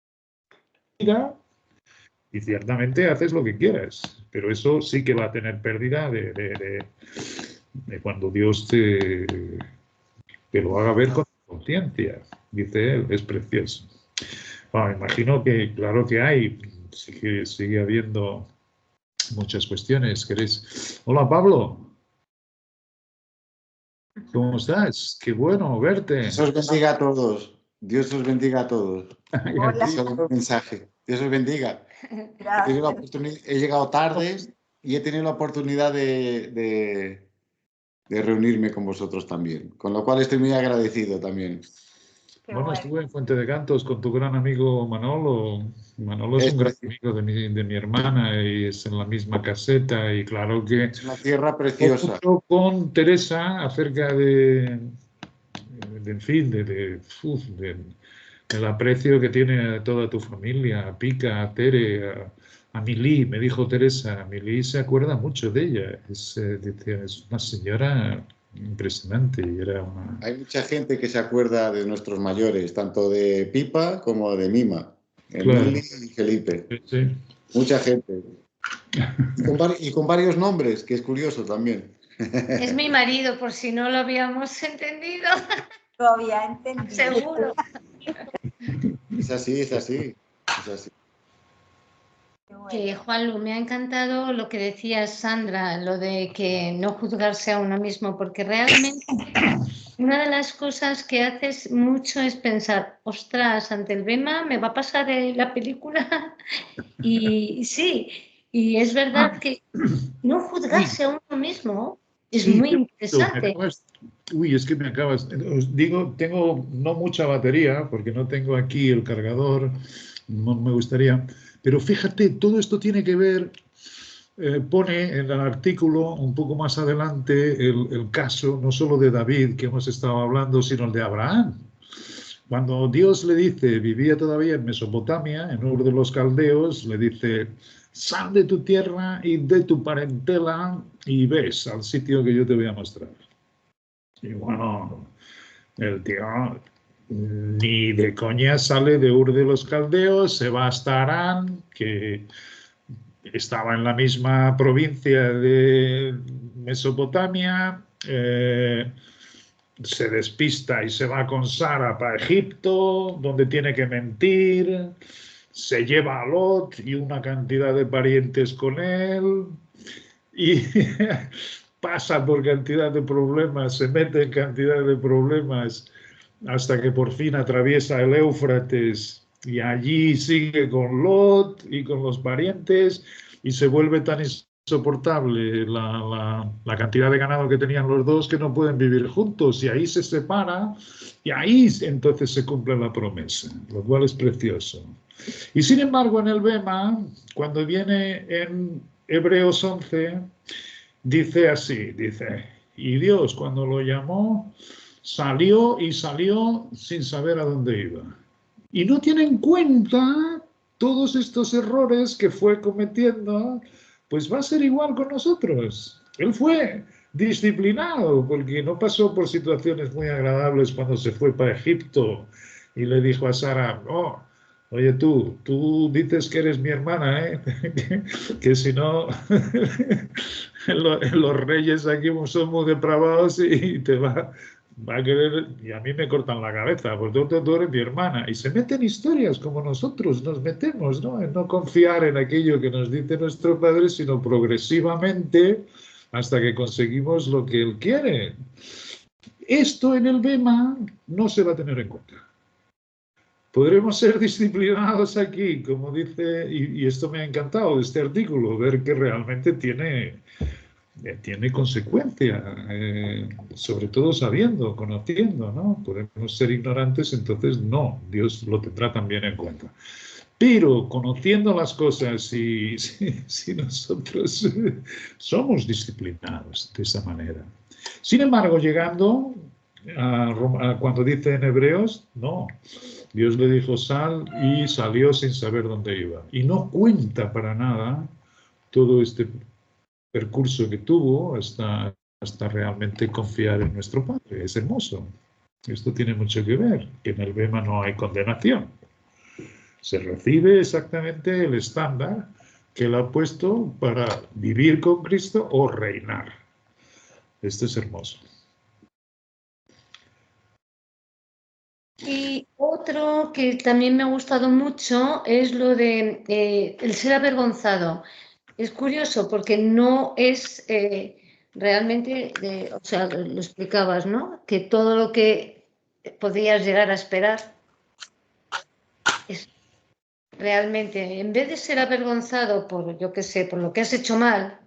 A: y ciertamente haces lo que quieras, pero eso sí que va a tener pérdida de cuando Dios te lo haga ver con conciencia, dice él, es precioso. Bueno, imagino que, claro que hay, sigue habiendo muchas cuestiones. ¿Queréis? Hola, Pablo. ¿Cómo estás? Qué bueno verte.
E: Dios os bendiga a todos. Dios os bendiga a todos.
B: Hola.
E: Ese es el mensaje. Dios os bendiga.
B: Gracias.
E: He llegado tarde y he tenido la oportunidad de reunirme con vosotros también, con lo cual estoy muy agradecido también.
A: Bueno, estuve en Fuente de Cantos con tu gran amigo Manolo. Manolo es un gran amigo de mi hermana y es en la misma caseta y claro que...
E: Es una tierra preciosa.
A: Con Teresa acerca en fin, el aprecio que tiene a toda tu familia, a Pica, a Tere, a Milí, me dijo Teresa. Milí se acuerda mucho de ella, es una señora impresionante.
E: Hay mucha gente que se acuerda de nuestros mayores, tanto de Pipa como de Mima, Emily y Felipe.
A: Sí.
E: Mucha gente. Y con varios nombres, que es curioso también.
C: Es mi marido, por si no lo habíamos entendido.
B: Lo había entendido.
C: Seguro.
E: Es así, es así. Es así.
C: Que, Juanlu, me ha encantado lo que decía Sandra, lo de que no juzgarse a uno mismo, porque realmente una de las cosas que haces mucho es pensar, ostras, ante el Bema me va a pasar la película. Y sí, y es verdad que no juzgarse a uno mismo es muy interesante.
A: Uy, es que me acabas. Os digo, tengo no mucha batería porque no tengo aquí el cargador, no me gustaría. Pero fíjate, todo esto tiene que ver, pone en el artículo un poco más adelante el caso no solo de David que hemos estado hablando, sino el de Abraham. Cuando Dios le dice, vivía todavía en Mesopotamia, en Ur de los Caldeos, le dice, sal de tu tierra y de tu parentela y ves al sitio que yo te voy a mostrar. Y bueno, el tío ni de coña sale de Ur de los Caldeos, se va hasta Harán, que estaba en la misma provincia de Mesopotamia, se despista y se va con Sara para Egipto, donde tiene que mentir, se lleva a Lot y una cantidad de parientes con él, y pasa por cantidad de problemas, se mete en cantidad de problemas, hasta que por fin atraviesa el Éufrates y allí sigue con Lot y con los parientes y se vuelve tan insoportable la cantidad de ganado que tenían los dos que no pueden vivir juntos y ahí se separa y ahí entonces se cumple la promesa, lo cual es precioso. Y sin embargo en el Bema, cuando viene en Hebreos 11, dice así, dice, y Dios cuando lo llamó salió sin saber a dónde iba. Y no tiene en cuenta todos estos errores que fue cometiendo, pues va a ser igual con nosotros. Él fue disciplinado porque no pasó por situaciones muy agradables cuando se fue para Egipto y le dijo a Sara, oh, oye tú dices que eres mi hermana, ¿eh? que si no los reyes aquí son muy depravados y te va a querer, y a mí me cortan la cabeza, porque tú eres mi hermana. Y se meten historias como nosotros nos metemos, ¿no? En no confiar en aquello que nos dice nuestro Padre, sino progresivamente hasta que conseguimos lo que Él quiere. Esto en el Bema no se va a tener en cuenta. Podremos ser disciplinados aquí, como dice, y esto me ha encantado de este artículo, ver que realmente tiene consecuencia, sobre todo sabiendo, conociendo, ¿no? Podemos ser ignorantes, entonces no, Dios lo tendrá también en cuenta. Pero conociendo las cosas, si nosotros somos disciplinados de esa manera. Sin embargo, llegando cuando dice en Hebreos, no. Dios le dijo sal y salió sin saber dónde iba. Y no cuenta para nada todo este percurso que tuvo hasta realmente confiar en nuestro Padre. Es hermoso. Esto tiene mucho que ver, que en el Bema no hay condenación. Se recibe exactamente el estándar que Él ha puesto para vivir con Cristo o reinar. Esto es hermoso.
C: Y otro que también me ha gustado mucho es lo de el ser avergonzado. Es curioso porque no es realmente, o sea, lo explicabas, ¿no? Que todo lo que podías llegar a esperar es realmente, en vez de ser avergonzado por, yo qué sé, por lo que has hecho mal,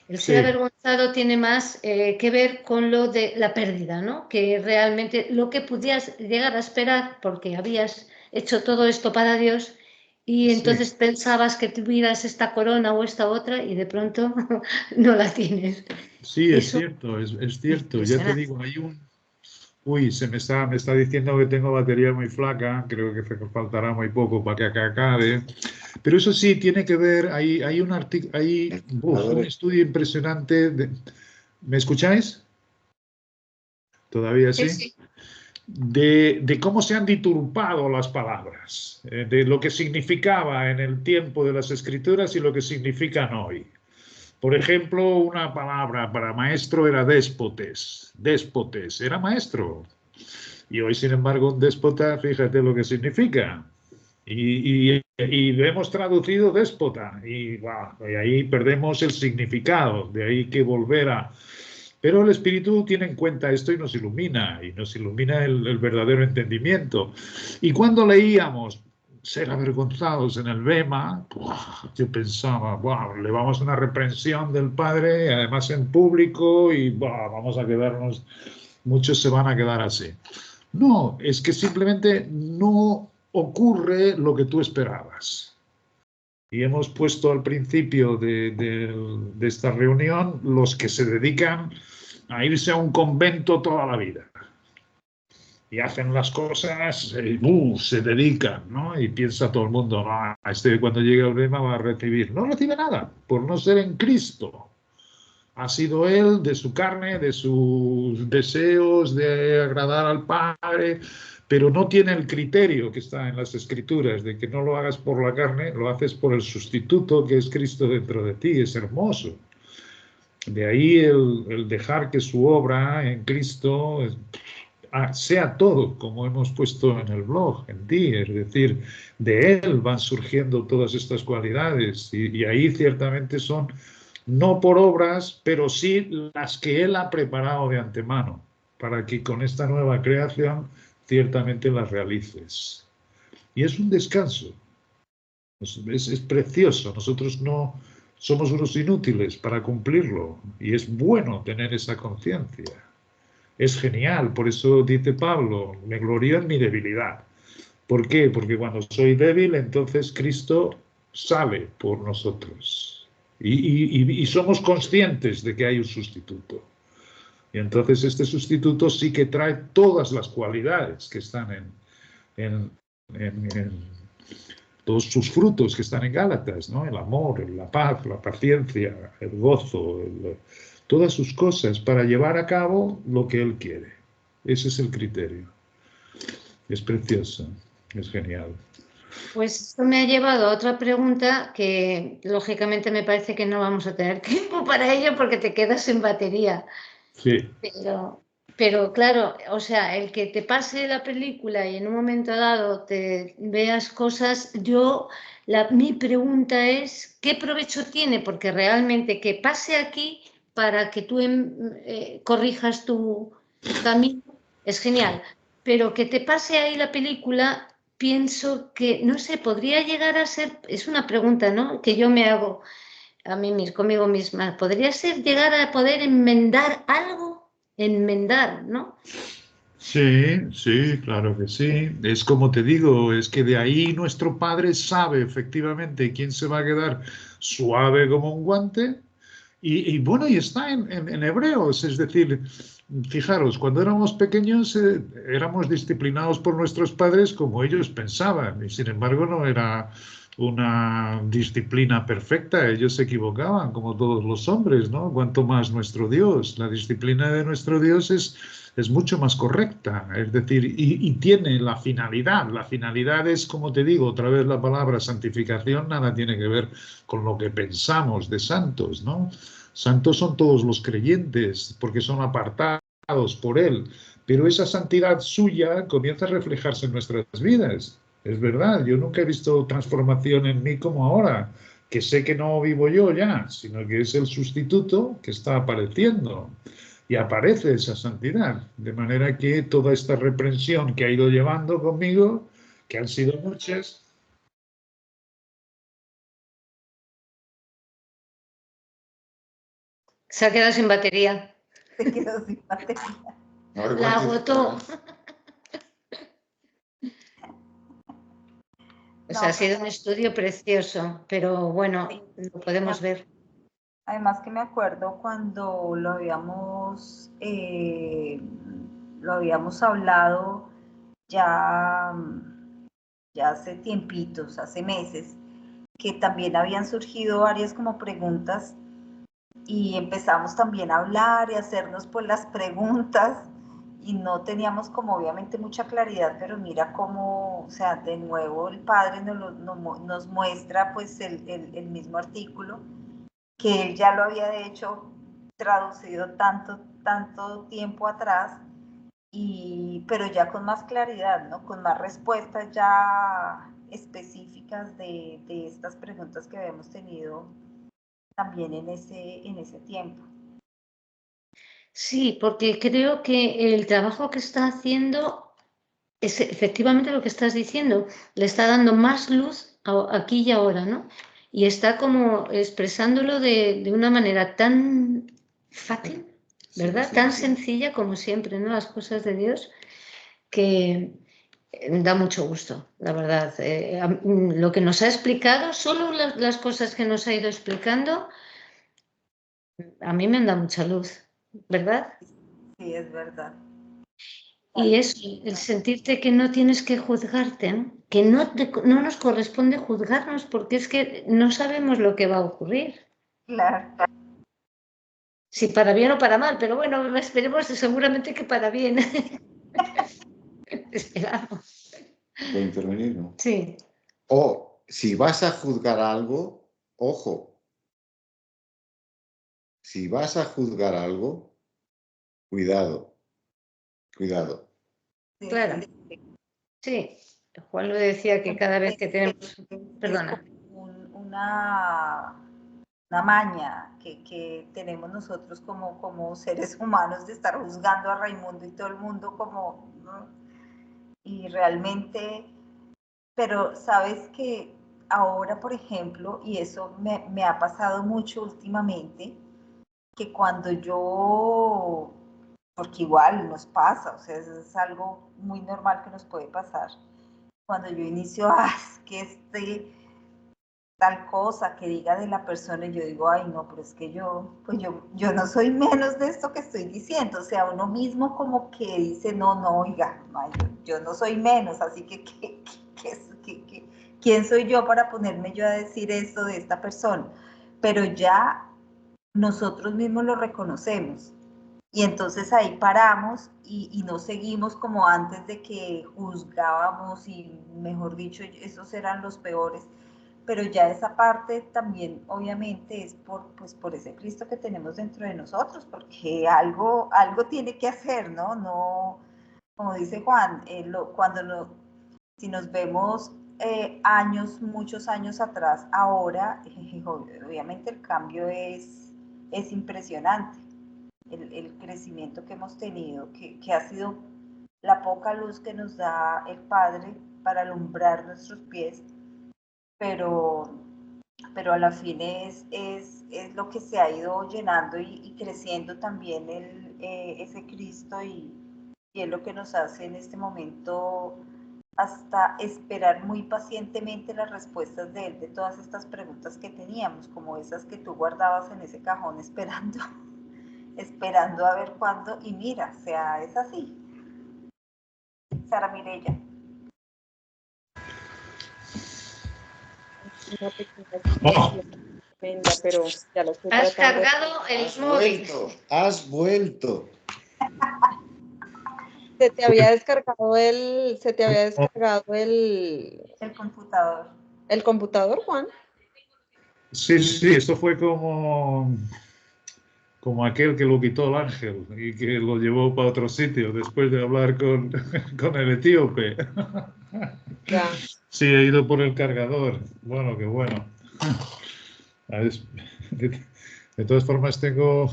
C: el ser
A: Sí.
C: avergonzado tiene más que ver con lo de la pérdida, ¿no? Que realmente lo que pudieras llegar a esperar porque habías hecho todo esto para Dios y entonces
A: Sí.
C: pensabas que tuvieras esta corona o esta otra y de pronto no la tienes.
A: Sí, es
C: Eso
A: cierto, es
C: es
A: cierto. Ya te
C: impresionante.
A: digo, hay un... Uy, me está diciendo que tengo batería muy flaca, creo que faltará muy poco para que acabe. Pero eso sí, tiene que ver, hay un estudio impresionante. ¿Me escucháis? ¿Todavía
C: Sí,
A: sí?
C: sí.
A: De cómo se han diturpado las palabras, de lo que significaba en el tiempo de las Escrituras y lo que significan hoy. Por ejemplo, una palabra para maestro era déspotes. Déspotes, era maestro. Y hoy, sin embargo, un déspota, fíjate lo que significa. Y lo hemos traducido déspota. Y ahí perdemos el significado. De ahí que volver a... Pero el Espíritu tiene en cuenta esto y nos ilumina el verdadero entendimiento. Y cuando leíamos ser avergonzados en el Bema, yo pensaba, le vamos a una reprensión del Padre, además en público, y vamos a quedarnos, muchos se van a quedar así. No, es que simplemente no ocurre lo que tú esperabas. Y hemos puesto al principio de esta reunión los que se dedican a irse a un convento toda la vida. Y hacen las cosas, se dedican, ¿no? Y piensa todo el mundo, no, cuando llegue al Bema va a recibir. No recibe nada, por no ser en Cristo. Ha sido él, de su carne, de sus deseos, de agradar al Padre, pero no tiene el criterio que está en las Escrituras, de que no lo hagas por la carne, lo haces por el sustituto que es Cristo dentro de ti. Es hermoso. De ahí el dejar que su obra en Cristo sea todo, como hemos puesto en el blog, en ti, es decir, de Él van surgiendo todas estas cualidades y ahí ciertamente son no por obras, pero sí las que Él ha preparado de antemano, para que con esta nueva creación ciertamente las realices. Y es un descanso, es precioso, nosotros no somos unos inútiles para cumplirlo y es bueno tener esa conciencia. Es genial, por eso dice Pablo, me glorío en mi debilidad. ¿Por qué? Porque cuando soy débil, entonces Cristo sale por nosotros. Y somos conscientes de que hay un sustituto. Y entonces este sustituto sí que trae todas las cualidades que están en todos sus frutos que están en Gálatas, ¿no? El amor, la paz, la paciencia, el gozo, todas sus cosas para llevar a cabo lo que Él quiere. Ese es el criterio. Es precioso, es genial.
C: Pues esto me ha llevado a otra pregunta que lógicamente me parece que no vamos a tener tiempo para ello porque te quedas sin batería.
A: Sí.
C: Pero claro, o sea, el que te pase la película y en un momento dado te veas cosas, mi pregunta es, ¿qué provecho tiene? Porque realmente que pase aquí para que tú corrijas tu camino es genial, pero que te pase ahí la película, pienso que, no sé, podría llegar a ser, es una pregunta, ¿no? Que yo me hago a mí misma, conmigo misma, ¿podría ser llegar a poder enmendar algo? Enmendar, ¿no?
A: Sí, sí, claro que sí. Es como te digo, es que de ahí nuestro Padre sabe efectivamente quién se va a quedar suave como un guante Y bueno, y está en Hebreos, es decir, fijaros, cuando éramos pequeños éramos disciplinados por nuestros padres como ellos pensaban, y sin embargo no era una disciplina perfecta, ellos se equivocaban como todos los hombres, ¿no? Cuanto más nuestro Dios, la disciplina de nuestro Dios es mucho más correcta, es decir, y tiene la finalidad es, como te digo, otra vez la palabra santificación, nada tiene que ver con lo que pensamos de santos, ¿no? Santos son todos los creyentes, porque son apartados por Él, pero esa santidad suya comienza a reflejarse en nuestras vidas. Es verdad, yo nunca he visto transformación en mí como ahora, que sé que no vivo yo ya, sino que es el sustituto que está apareciendo. Y aparece esa santidad, de manera que toda esta reprensión que ha ido llevando conmigo, que han sido muchas.
C: Se ha quedado sin batería.
B: Se quedó sin batería.
C: La agotó. O sea, ha sido un estudio precioso, pero bueno, lo podemos ver.
B: Además que me acuerdo cuando lo habíamos hablado ya, ya hace tiempitos, hace meses, que también habían surgido varias como preguntas y empezamos también a hablar y a hacernos pues las preguntas y no teníamos como obviamente mucha claridad, pero mira cómo, o sea, de nuevo el Padre nos muestra pues el mismo artículo que él ya lo había de hecho traducido tanto tiempo atrás, pero ya con más claridad, ¿no? Con más respuestas ya específicas de estas preguntas que habíamos tenido también en ese tiempo.
C: Sí, porque creo que el trabajo que está haciendo es efectivamente lo que estás diciendo, le está dando más luz aquí y ahora, ¿no? Y está como expresándolo de una manera tan fácil, ¿verdad?
E: Sí.
C: Tan sencilla como siempre, ¿no? Las cosas de Dios, que da mucho gusto, la verdad. Lo que nos ha explicado, solo las cosas que nos ha ido explicando, a mí me han dado mucha luz, ¿verdad?
B: Sí, es verdad.
C: Y es el sentirte que no tienes que juzgarte, ¿no? Que no nos corresponde juzgarnos porque es que no sabemos lo que va a ocurrir.
B: Claro.
C: Si para bien o para mal, pero bueno, esperemos seguramente que para bien. Esperamos.
E: ¿Puedo intervenir, no?
C: Sí.
E: O si vas a juzgar algo, ojo, si vas a juzgar algo, cuidado.
B: Sí,
C: Claro.
B: sí.
C: Sí. Juan lo decía que cada vez que tenemos... Perdona.
B: Una maña que tenemos nosotros como seres humanos de estar juzgando a Raimundo y todo el mundo como, ¿no? Y realmente, pero sabes que ahora, por ejemplo, y eso me ha pasado mucho últimamente, que cuando yo, porque igual nos pasa, o sea, es algo muy normal que nos puede pasar, cuando yo inicio, es que tal cosa que diga de la persona y yo digo, ay no, pero es que yo no soy menos de esto que estoy diciendo, o sea, uno mismo como que dice, no, oiga, no, yo no soy menos, así que ¿quién soy yo para ponerme yo a decir esto de esta persona? Pero ya nosotros mismos lo reconocemos. Y entonces ahí paramos y no seguimos como antes de que juzgábamos y, mejor dicho, esos eran los peores. Pero ya esa parte también, obviamente, es por ese Cristo que tenemos dentro de nosotros, porque algo tiene que hacer, ¿no? No, como dice Juan, si nos vemos muchos años atrás, ahora, obviamente el cambio es impresionante. El crecimiento que hemos tenido, que ha sido la poca luz que nos da el Padre para alumbrar nuestros pies, pero a la fin es lo que se ha ido llenando y creciendo también ese Cristo y es lo que nos hace en este momento hasta esperar muy pacientemente las respuestas de él de todas estas preguntas que teníamos, como esas que tú guardabas en ese cajón esperando, esperando a ver cuándo, y mira, o sea, es así. Sara Mireya.
D: Una pequeña situación tremenda, pero ya lo estoy
C: Has
D: tratando.
C: cargado el móvil.
E: Has vuelto.
D: Se te había descargado el
B: computador.
D: ¿El computador, Juan?
A: Sí, sí, esto fue como aquel que lo quitó el ángel y que lo llevó para otro sitio después de hablar con el etíope.
D: Ya.
A: Sí, he ido por el cargador. Bueno, qué bueno. De todas formas tengo...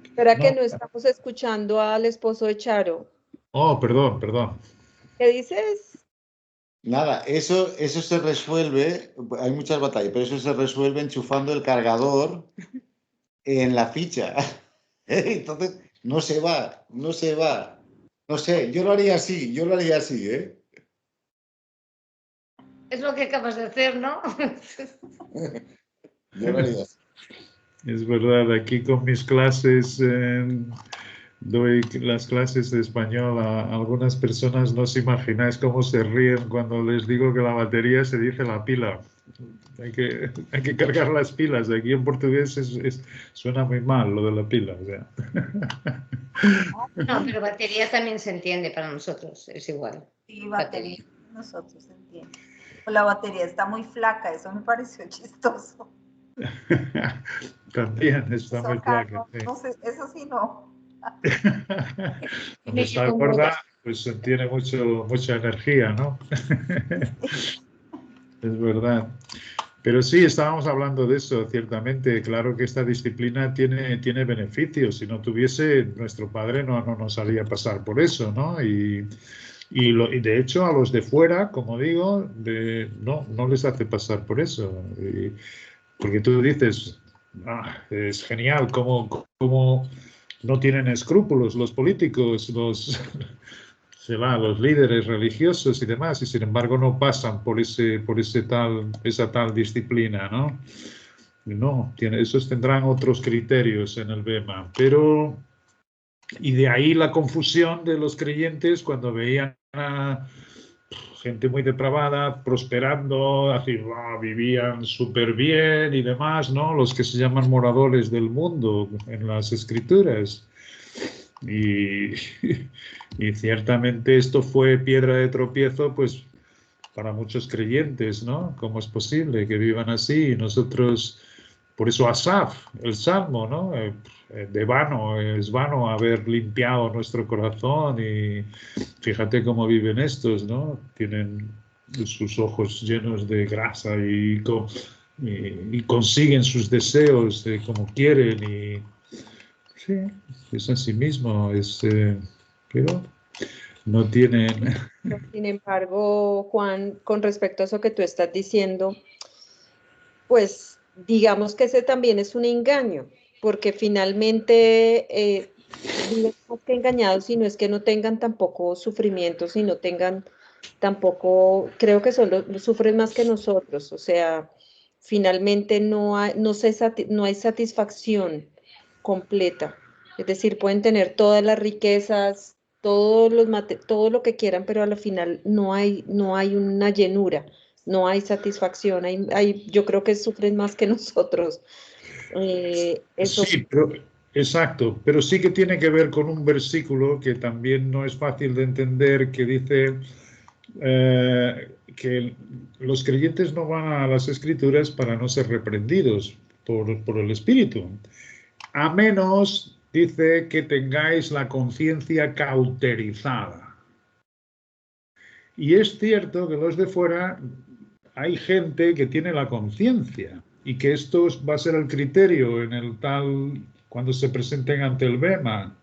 D: Espera que no estamos escuchando al esposo de Charo.
A: Oh, perdón.
D: ¿Qué dices?
E: Nada, eso se resuelve, hay muchas batallas, pero eso se resuelve enchufando el cargador en la ficha. Entonces, no se va. No sé, yo lo haría así, ¿eh?
C: Es lo que acabas de hacer, ¿no?
E: Yo lo haría así.
A: Es verdad, aquí con mis clases, doy las clases de español a algunas personas, no os imagináis cómo se ríen cuando les digo que la batería se dice la pila. Hay que cargar las pilas. Aquí en portugués suena muy mal lo de la pila. O sea.
C: No, pero batería también se entiende para nosotros, es igual.
B: Sí, batería, nosotros se entiende. O la batería está muy flaca, eso me pareció chistoso.
A: También está muy flaca.
B: No sé, eso sí no.
A: Cuando está gorda, pues tiene mucha energía, ¿no? Es verdad. Pero sí, estábamos hablando de eso, ciertamente. Claro que esta disciplina tiene beneficios. Si no tuviese, nuestro padre no nos haría pasar por eso, ¿no? Y de hecho a los de fuera, como digo, no les hace pasar por eso. Porque tú dices, es genial, cómo no tienen escrúpulos los políticos, los líderes religiosos y demás, y sin embargo no pasan por esa tal disciplina, ¿no? No, esos tendrán otros criterios en el BEMA, pero y de ahí la confusión de los creyentes cuando veían a gente muy depravada prosperando, así, vivían súper bien y demás, ¿no? Los que se llaman moradores del mundo en las escrituras. Y ciertamente esto fue piedra de tropiezo, pues, para muchos creyentes, ¿no? ¿Cómo es posible que vivan así? Y nosotros, por eso Asaf, el Salmo, ¿no? Es vano haber limpiado nuestro corazón y fíjate cómo viven estos, ¿no? Tienen sus ojos llenos de grasa y consiguen sus deseos como quieren y sí, es así mismo, pero no tienen...
D: Sin embargo, Juan, con respecto a eso que tú estás diciendo, pues digamos que ese también es un engaño, porque finalmente viven más que engañados y no es que no tengan tampoco sufrimientos y no tengan tampoco, creo que sufren más que nosotros, o sea, finalmente no hay satisfacción completa, es decir, pueden tener todas las riquezas, todo lo que quieran, pero al final no hay una llenura, no hay satisfacción, yo creo que sufren más que nosotros.
A: Sí, exacto, pero sí que tiene que ver con un versículo que también no es fácil de entender, que dice que los creyentes no van a las escrituras para no ser reprendidos por el Espíritu, a menos, dice, que tengáis la conciencia cauterizada. Y es cierto que los de fuera, hay gente que tiene la conciencia y que esto va a ser el criterio en el tal, cuando se presenten ante el BEMA.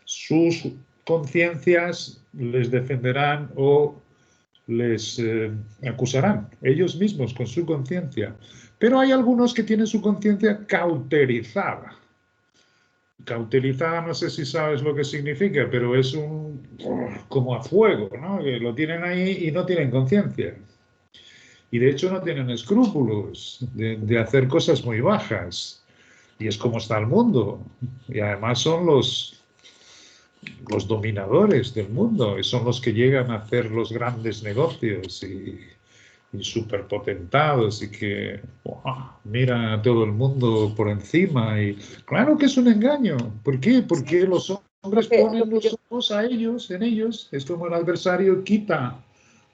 A: Sus conciencias les defenderán o les acusarán, ellos mismos con su conciencia. Pero hay algunos que tienen su conciencia cauterizada. Cauterizada, no sé si sabes lo que significa, pero es como a fuego, ¿no? Que lo tienen ahí y no tienen conciencia. Y de hecho no tienen escrúpulos de hacer cosas muy bajas. Y es como está el mundo. Y además son los dominadores del mundo, y son los que llegan a hacer los grandes negocios y superpotentados y que miran a todo el mundo por encima. Y claro que es un engaño. ¿Por qué? Porque los hombres ponen los ojos a ellos, en ellos. Es como el adversario quita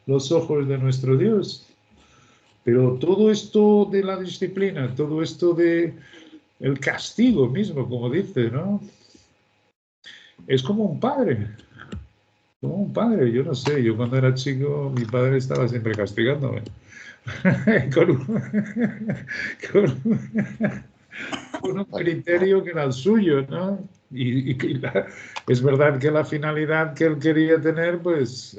A: los ojos de nuestro Dios. Pero todo esto de la disciplina, todo esto de el castigo mismo, como dice, ¿no? Es como un padre. Como un padre, yo no sé. Yo cuando era chico, mi padre estaba siempre castigándome. con un criterio que era el suyo, ¿no? Y es verdad que la finalidad que él quería tener, pues,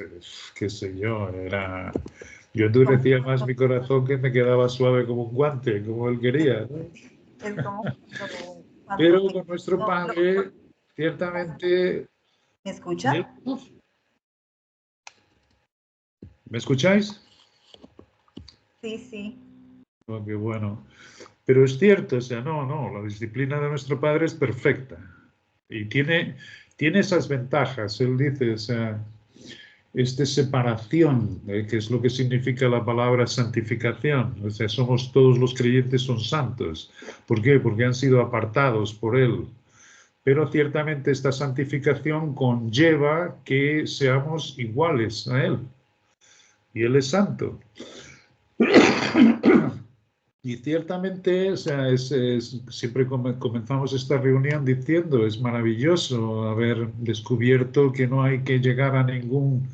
A: qué sé yo, era... Yo endurecía más mi corazón, que me quedaba suave como un guante, como él quería, ¿no?
B: Es como
A: pero con nuestro padre, ciertamente...
B: ¿Me escucha?
A: ¿Me escucháis?
B: Sí, sí.
A: Oh, qué bueno. Pero es cierto, o sea, no, la disciplina de nuestro padre es perfecta. Y tiene esas ventajas. Él dice, o sea, esta separación, que es lo que significa la palabra santificación. O sea, todos los creyentes son santos. ¿Por qué? Porque han sido apartados por Él. Pero ciertamente esta santificación conlleva que seamos iguales a Él. Y Él es santo. Y ciertamente, o sea, siempre comenzamos esta reunión diciendo, es maravilloso haber descubierto que no hay que llegar a ningún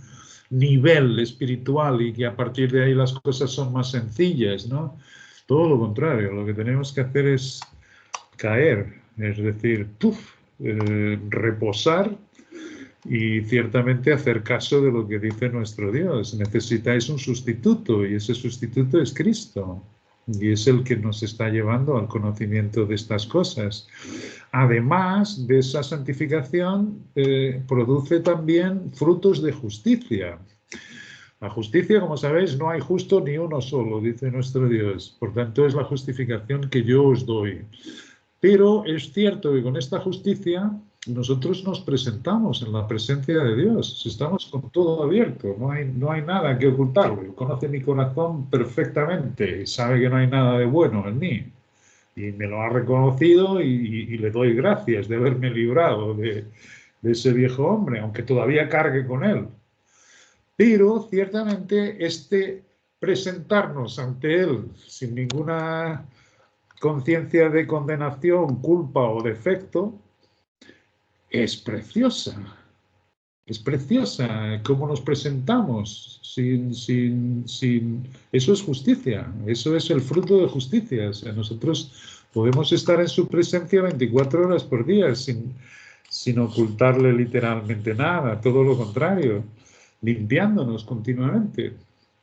A: nivel espiritual y que a partir de ahí las cosas son más sencillas, ¿no? Todo lo contrario, lo que tenemos que hacer es caer, es decir, reposar y ciertamente hacer caso de lo que dice nuestro Dios. Necesitáis un sustituto y ese sustituto es Cristo. Y es el que nos está llevando al conocimiento de estas cosas. Además de esa santificación, produce también frutos de justicia. La justicia, como sabéis, no hay justo ni uno solo, dice nuestro Dios. Por tanto, es la justificación que yo os doy. Pero es cierto que con esta justicia nosotros nos presentamos en la presencia de Dios. Estamos con todo abierto, no hay nada que ocultarle. Conoce mi corazón perfectamente y sabe que no hay nada de bueno en mí. Y me lo ha reconocido y le doy gracias de haberme librado de ese viejo hombre, aunque todavía cargue con él. Pero ciertamente presentarnos ante él sin ninguna conciencia de condenación, culpa o defecto, es preciosa. Es preciosa cómo nos presentamos eso es justicia, eso es el fruto de justicia. O sea, nosotros podemos estar en su presencia 24 horas por día sin ocultarle literalmente nada, todo lo contrario, limpiándonos continuamente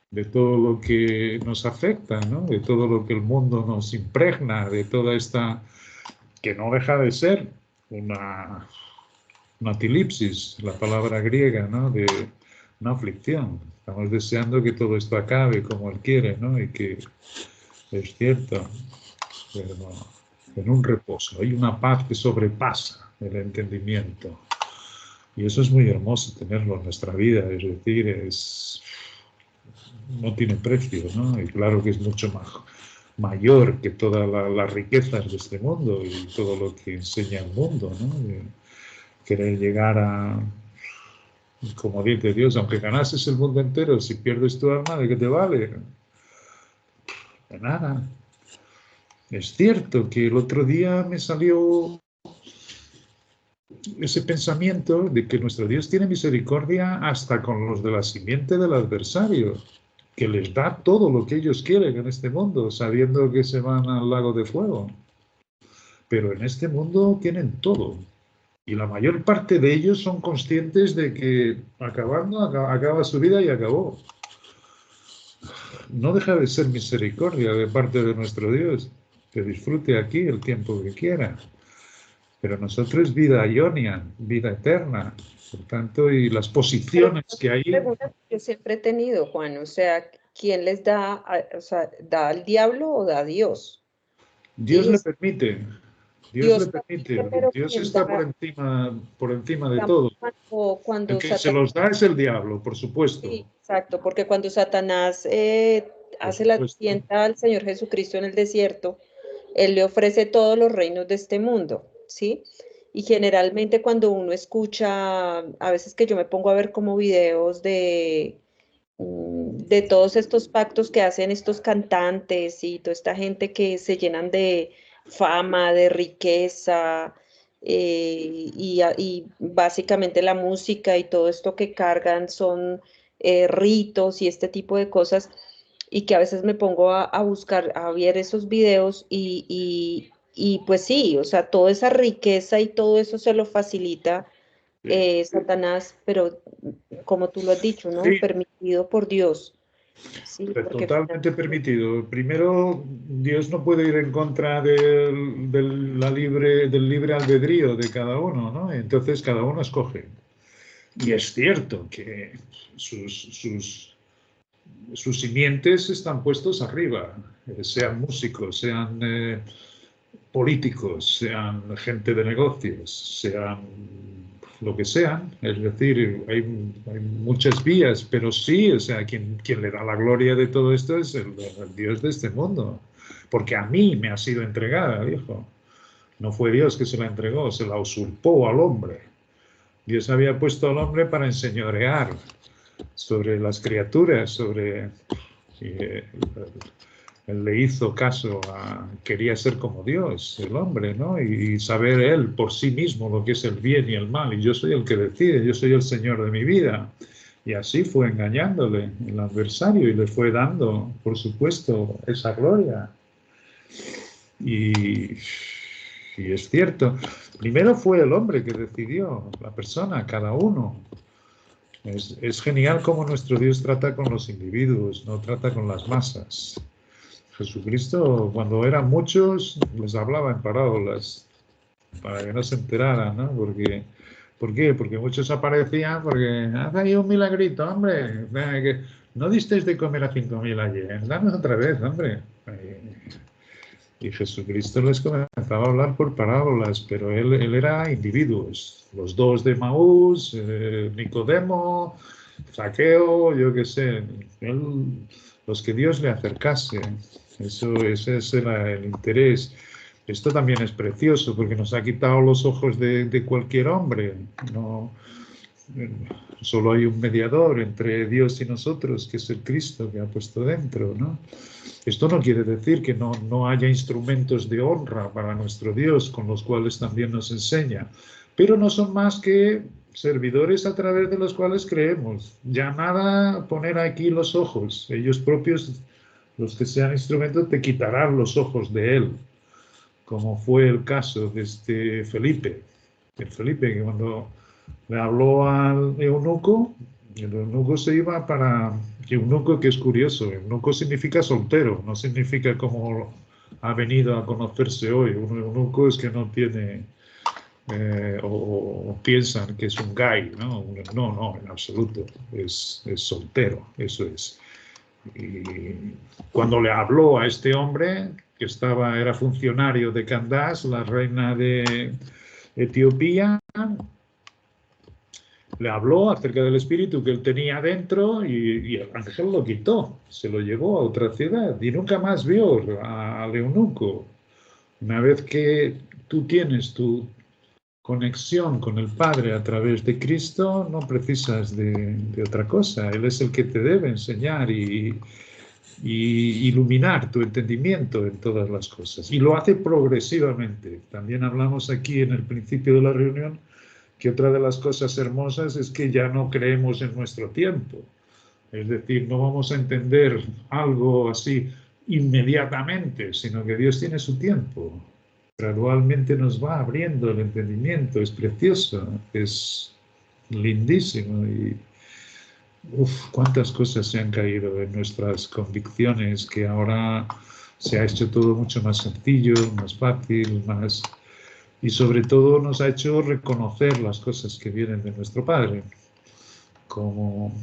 A: de todo lo que nos afecta, ¿no? De todo lo que el mundo nos impregna, de toda esta, que no deja de ser una tilipsis, la palabra griega, ¿no? De una aflicción. Estamos deseando que todo esto acabe como Él quiere, ¿no? Y que es cierto, pero en un reposo. Hay una paz que sobrepasa el entendimiento. Y eso es muy hermoso tenerlo en nuestra vida, es decir, no tiene precio, ¿no? Y claro que es mucho mayor que todas las riquezas de este mundo y todo lo que enseña el mundo, ¿no? Querer llegar a, como dice Dios, aunque ganases el mundo entero, si pierdes tu alma, ¿de qué te vale? De nada. Es cierto que el otro día me salió ese pensamiento de que nuestro Dios tiene misericordia hasta con los de la simiente del adversario, que les da todo lo que ellos quieren en este mundo, sabiendo que se van al lago de fuego. Pero en este mundo tienen todo. Y la mayor parte de ellos son conscientes de que acaba su vida y acabó. No deja de ser misericordia de parte de nuestro Dios, que disfrute aquí el tiempo que quiera. pero nosotros vida ionia, vida eterna. Por tanto, y las posiciones que hay...
D: Pregunta que yo siempre he tenido, Juan, o sea, ¿quién les da, o sea, da al diablo o da a Dios?
A: Dios
D: Sí,
A: le permite, Dios le permite,
D: pero
A: Dios
D: ¿quién
A: está
D: da?
A: por encima de
D: Digamos,
A: todo. El
D: cuando
A: que se
D: Satanás,
A: los da es el diablo, por supuesto.
D: sí, exacto, porque cuando Satanás
A: Por
D: hace la
A: supuesto.
D: tienta al Señor Jesucristo en el desierto, Él le ofrece todos los reinos de este mundo, ¿sí? Y generalmente cuando uno escucha, a veces que yo me pongo a ver como videos de todos estos pactos que hacen estos cantantes y toda esta gente que se llenan de fama, de riqueza, y básicamente la música y todo esto que cargan son ritos y este tipo de cosas, y que a veces me pongo a buscar, a ver esos videos y pues sí, o sea, toda esa riqueza y todo eso se lo facilita Satanás, pero como tú lo has dicho, ¿no?
A: Sí,
D: Permitido por Dios. Sí, porque
A: totalmente permitido. Primero, Dios no puede ir en contra del libre albedrío de cada uno, ¿no? Entonces cada uno escoge. Y es cierto que sus simientes están puestos arriba, sean músicos, sean políticos, sean gente de negocios, sean lo que sean. Es decir, hay muchas vías, pero sí, o sea, quien le da la gloria de todo esto es el Dios de este mundo. Porque a mí me ha sido entregada, dijo. No fue Dios que se la entregó, se la usurpó al hombre. Dios había puesto al hombre para enseñorear sobre las criaturas, sobre... él le hizo caso quería ser como Dios, el hombre, ¿no? Y saber él por sí mismo lo que es el bien y el mal. Y yo soy el que decide, yo soy el Señor de mi vida. Y así fue engañándole el adversario y le fue dando, por supuesto, esa gloria. Y es cierto, primero fue el hombre que decidió, la persona, cada uno. Es genial cómo nuestro Dios trata con los individuos, no trata con las masas. Jesucristo, cuando eran muchos, les hablaba en parábolas para que no se enteraran, ¿no? ¿Por qué? Porque muchos aparecían porque haz ahí un milagrito, hombre. Que no disteis de comer a 5.000 ayer, dame otra vez, hombre. Y Jesucristo les comenzaba a hablar por parábolas, pero él era individuos. Los dos de Maús, Nicodemo, Zaqueo, yo qué sé. Los que Dios le acercase. Ese era el interés. Esto también es precioso porque nos ha quitado los ojos de cualquier hombre. No, solo hay un mediador entre Dios y nosotros, que es el Cristo que ha puesto dentro, ¿no? Esto no quiere decir que no haya instrumentos de honra para nuestro Dios con los cuales también nos enseña, pero no son más que servidores a través de los cuales creemos. Ya nada poner aquí los ojos, ellos propios, los que sean instrumentos, te quitarán los ojos de él, como fue el caso de este Felipe. El Felipe que cuando le habló al eunuco, el eunuco se iba para... Eunuco, que es curioso, eunuco significa soltero, no significa como ha venido a conocerse hoy. Un eunuco es que no tiene... o piensan que es un gay, ¿no? No, en absoluto, es soltero, eso es. Y cuando le habló a este hombre, que era funcionario de Candace, la reina de Etiopía, le habló acerca del espíritu que él tenía dentro y el ángel lo quitó, se lo llevó a otra ciudad y nunca más vio al eunuco. Una vez que tú tienes tu conexión con el Padre a través de Cristo, no precisas de otra cosa. Él es el que te debe enseñar y iluminar tu entendimiento en todas las cosas. Y lo hace progresivamente. También hablamos aquí en el principio de la reunión que otra de las cosas hermosas es que ya no creemos en nuestro tiempo. Es decir, no vamos a entender algo así inmediatamente, sino que Dios tiene su tiempo. Gradualmente nos va abriendo el entendimiento. Es precioso, es lindísimo. Y cuántas cosas se han caído en nuestras convicciones, que ahora se ha hecho todo mucho más sencillo, más fácil, más... Y sobre todo nos ha hecho reconocer las cosas que vienen de nuestro Padre. Como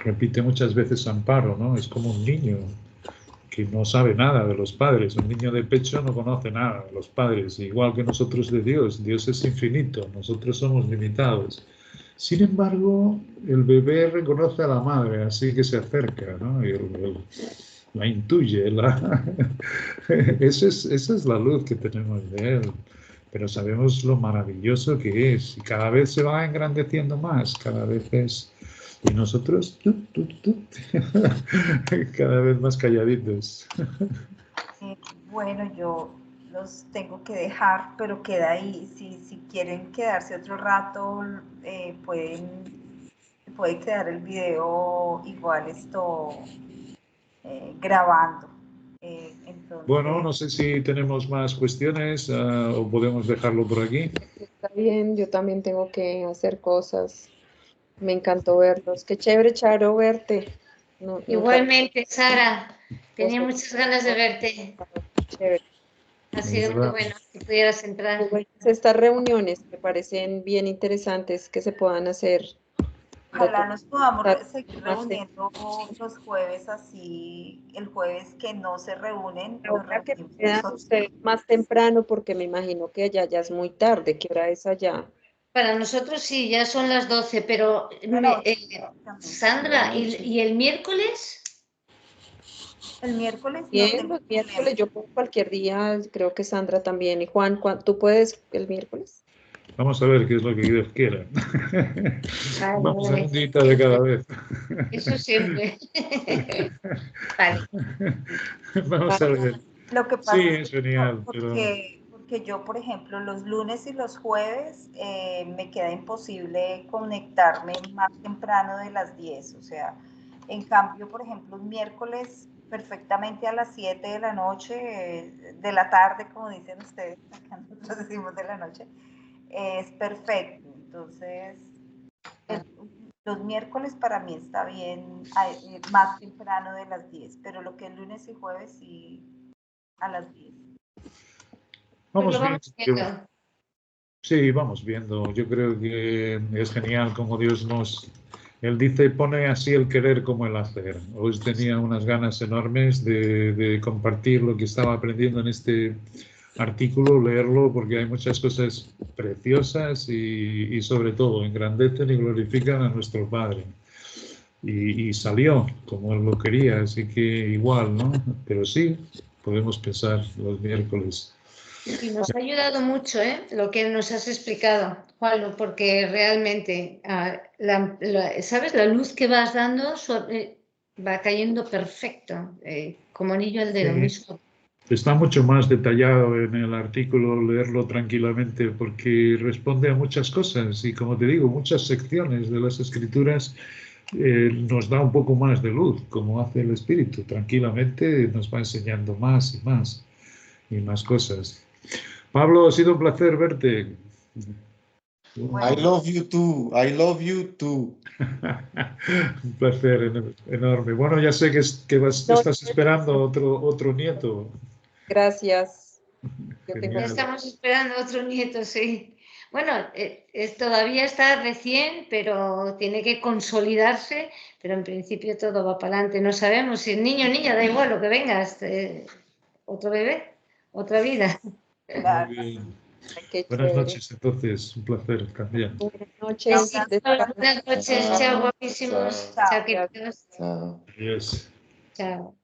A: repite muchas veces Amparo, ¿no? Es como un niño que no sabe nada de los padres. Un niño de pecho no conoce nada de los padres, igual que nosotros de Dios. Dios es infinito, nosotros somos limitados. Sin embargo, el bebé reconoce a la madre, así que se acerca, ¿no? Y la intuye. Esa es la luz que tenemos de él. Pero sabemos lo maravilloso que es. Y cada vez se va engrandeciendo más, cada vez es... Y nosotros, cada vez más calladitos.
B: Bueno, yo los tengo que dejar, pero queda ahí. Si quieren quedarse otro rato, puede quedar el video igual grabando. Entonces,
A: Bueno, no sé si tenemos más cuestiones o podemos dejarlo por aquí.
D: Está bien, yo también tengo que hacer cosas. Me encantó verlos. Qué chévere, Charo, verte.
C: Igualmente, Sara, tenía
D: Ojo.
C: muchas ganas de verte.
D: Chévere.
C: Ha sido muy bueno que pudieras entrar.
D: Estas reuniones me parecen bien interesantes que se puedan hacer.
B: ojalá nos podamos seguir reuniendo los jueves así, el jueves que no se reúnen, nos
D: Ahora que
B: reunimos
D: quedan
B: nosotros.
D: ustedes más temprano, porque me imagino que allá ya es muy tarde. ¿Qué hora es allá?
C: Para nosotros sí, ya son las 12, pero Sandra, ¿y el miércoles?
B: El miércoles
D: Bien,
B: no tengo
D: los miércoles
B: problema.
D: yo puedo cualquier día, creo que Sandra también. Y Juan, ¿tú puedes el miércoles?
A: Vamos a ver qué es lo que Dios quiera. Vamos a
C: Vale.
A: un día de cada vez.
C: Eso siempre. Vale.
A: Vamos a ver.
B: Lo que pasa
A: Sí,
B: es
A: es
B: que
A: genial.
B: porque yo, por ejemplo, los lunes y los jueves me queda imposible conectarme más temprano de las 10. O sea, en cambio, por ejemplo, un miércoles perfectamente a las 7 de la noche, de la tarde, como dicen ustedes, acá nosotros decimos de la noche, es perfecto. Entonces, los miércoles para mí está bien más temprano de las 10, pero lo que es lunes y jueves sí a las 10.
A: Vamos
C: Pues
A: viendo. Sí, vamos viendo. Yo creo que es genial como Dios Él dice, pone así el querer como el hacer. Hoy tenía unas ganas enormes de compartir lo que estaba aprendiendo en este artículo, leerlo, porque hay muchas cosas preciosas y sobre todo engrandecen y glorifican a nuestro Padre. Y salió como Él lo quería, así que igual, ¿no? Pero sí, podemos pensar los miércoles.
C: Y nos ha ayudado mucho, lo que nos has explicado, Juan, porque realmente, ¿sabes? La luz que vas dando va cayendo perfecto, como anillo al dedo, muy suave.
A: Está mucho más detallado en el artículo, leerlo tranquilamente, porque responde a muchas cosas y, como te digo, muchas secciones de las escrituras nos da un poco más de luz, como hace el Espíritu. Tranquilamente nos va enseñando más y más cosas. Pablo, ha sido un placer verte.
E: I love you too. I love you too.
A: Un placer enorme. Bueno, ya sé que estás esperando otro nieto.
D: Gracias.
C: Ya estamos esperando otro nieto, sí. Bueno, todavía está recién, pero tiene que consolidarse, pero en principio todo va para adelante. No sabemos si es niño o niña, da igual lo que vengas. Otro bebé, otra vida.
B: Claro.
A: Muy bien.
D: Qué
A: Buenas
D: chévere.
A: noches, entonces. Un placer también.
D: Buenas noches.
C: Buenas noches, chao, guapísimos.
B: Chao.
C: Chao, queridos.
E: Chao.
A: Adiós.
C: Chao.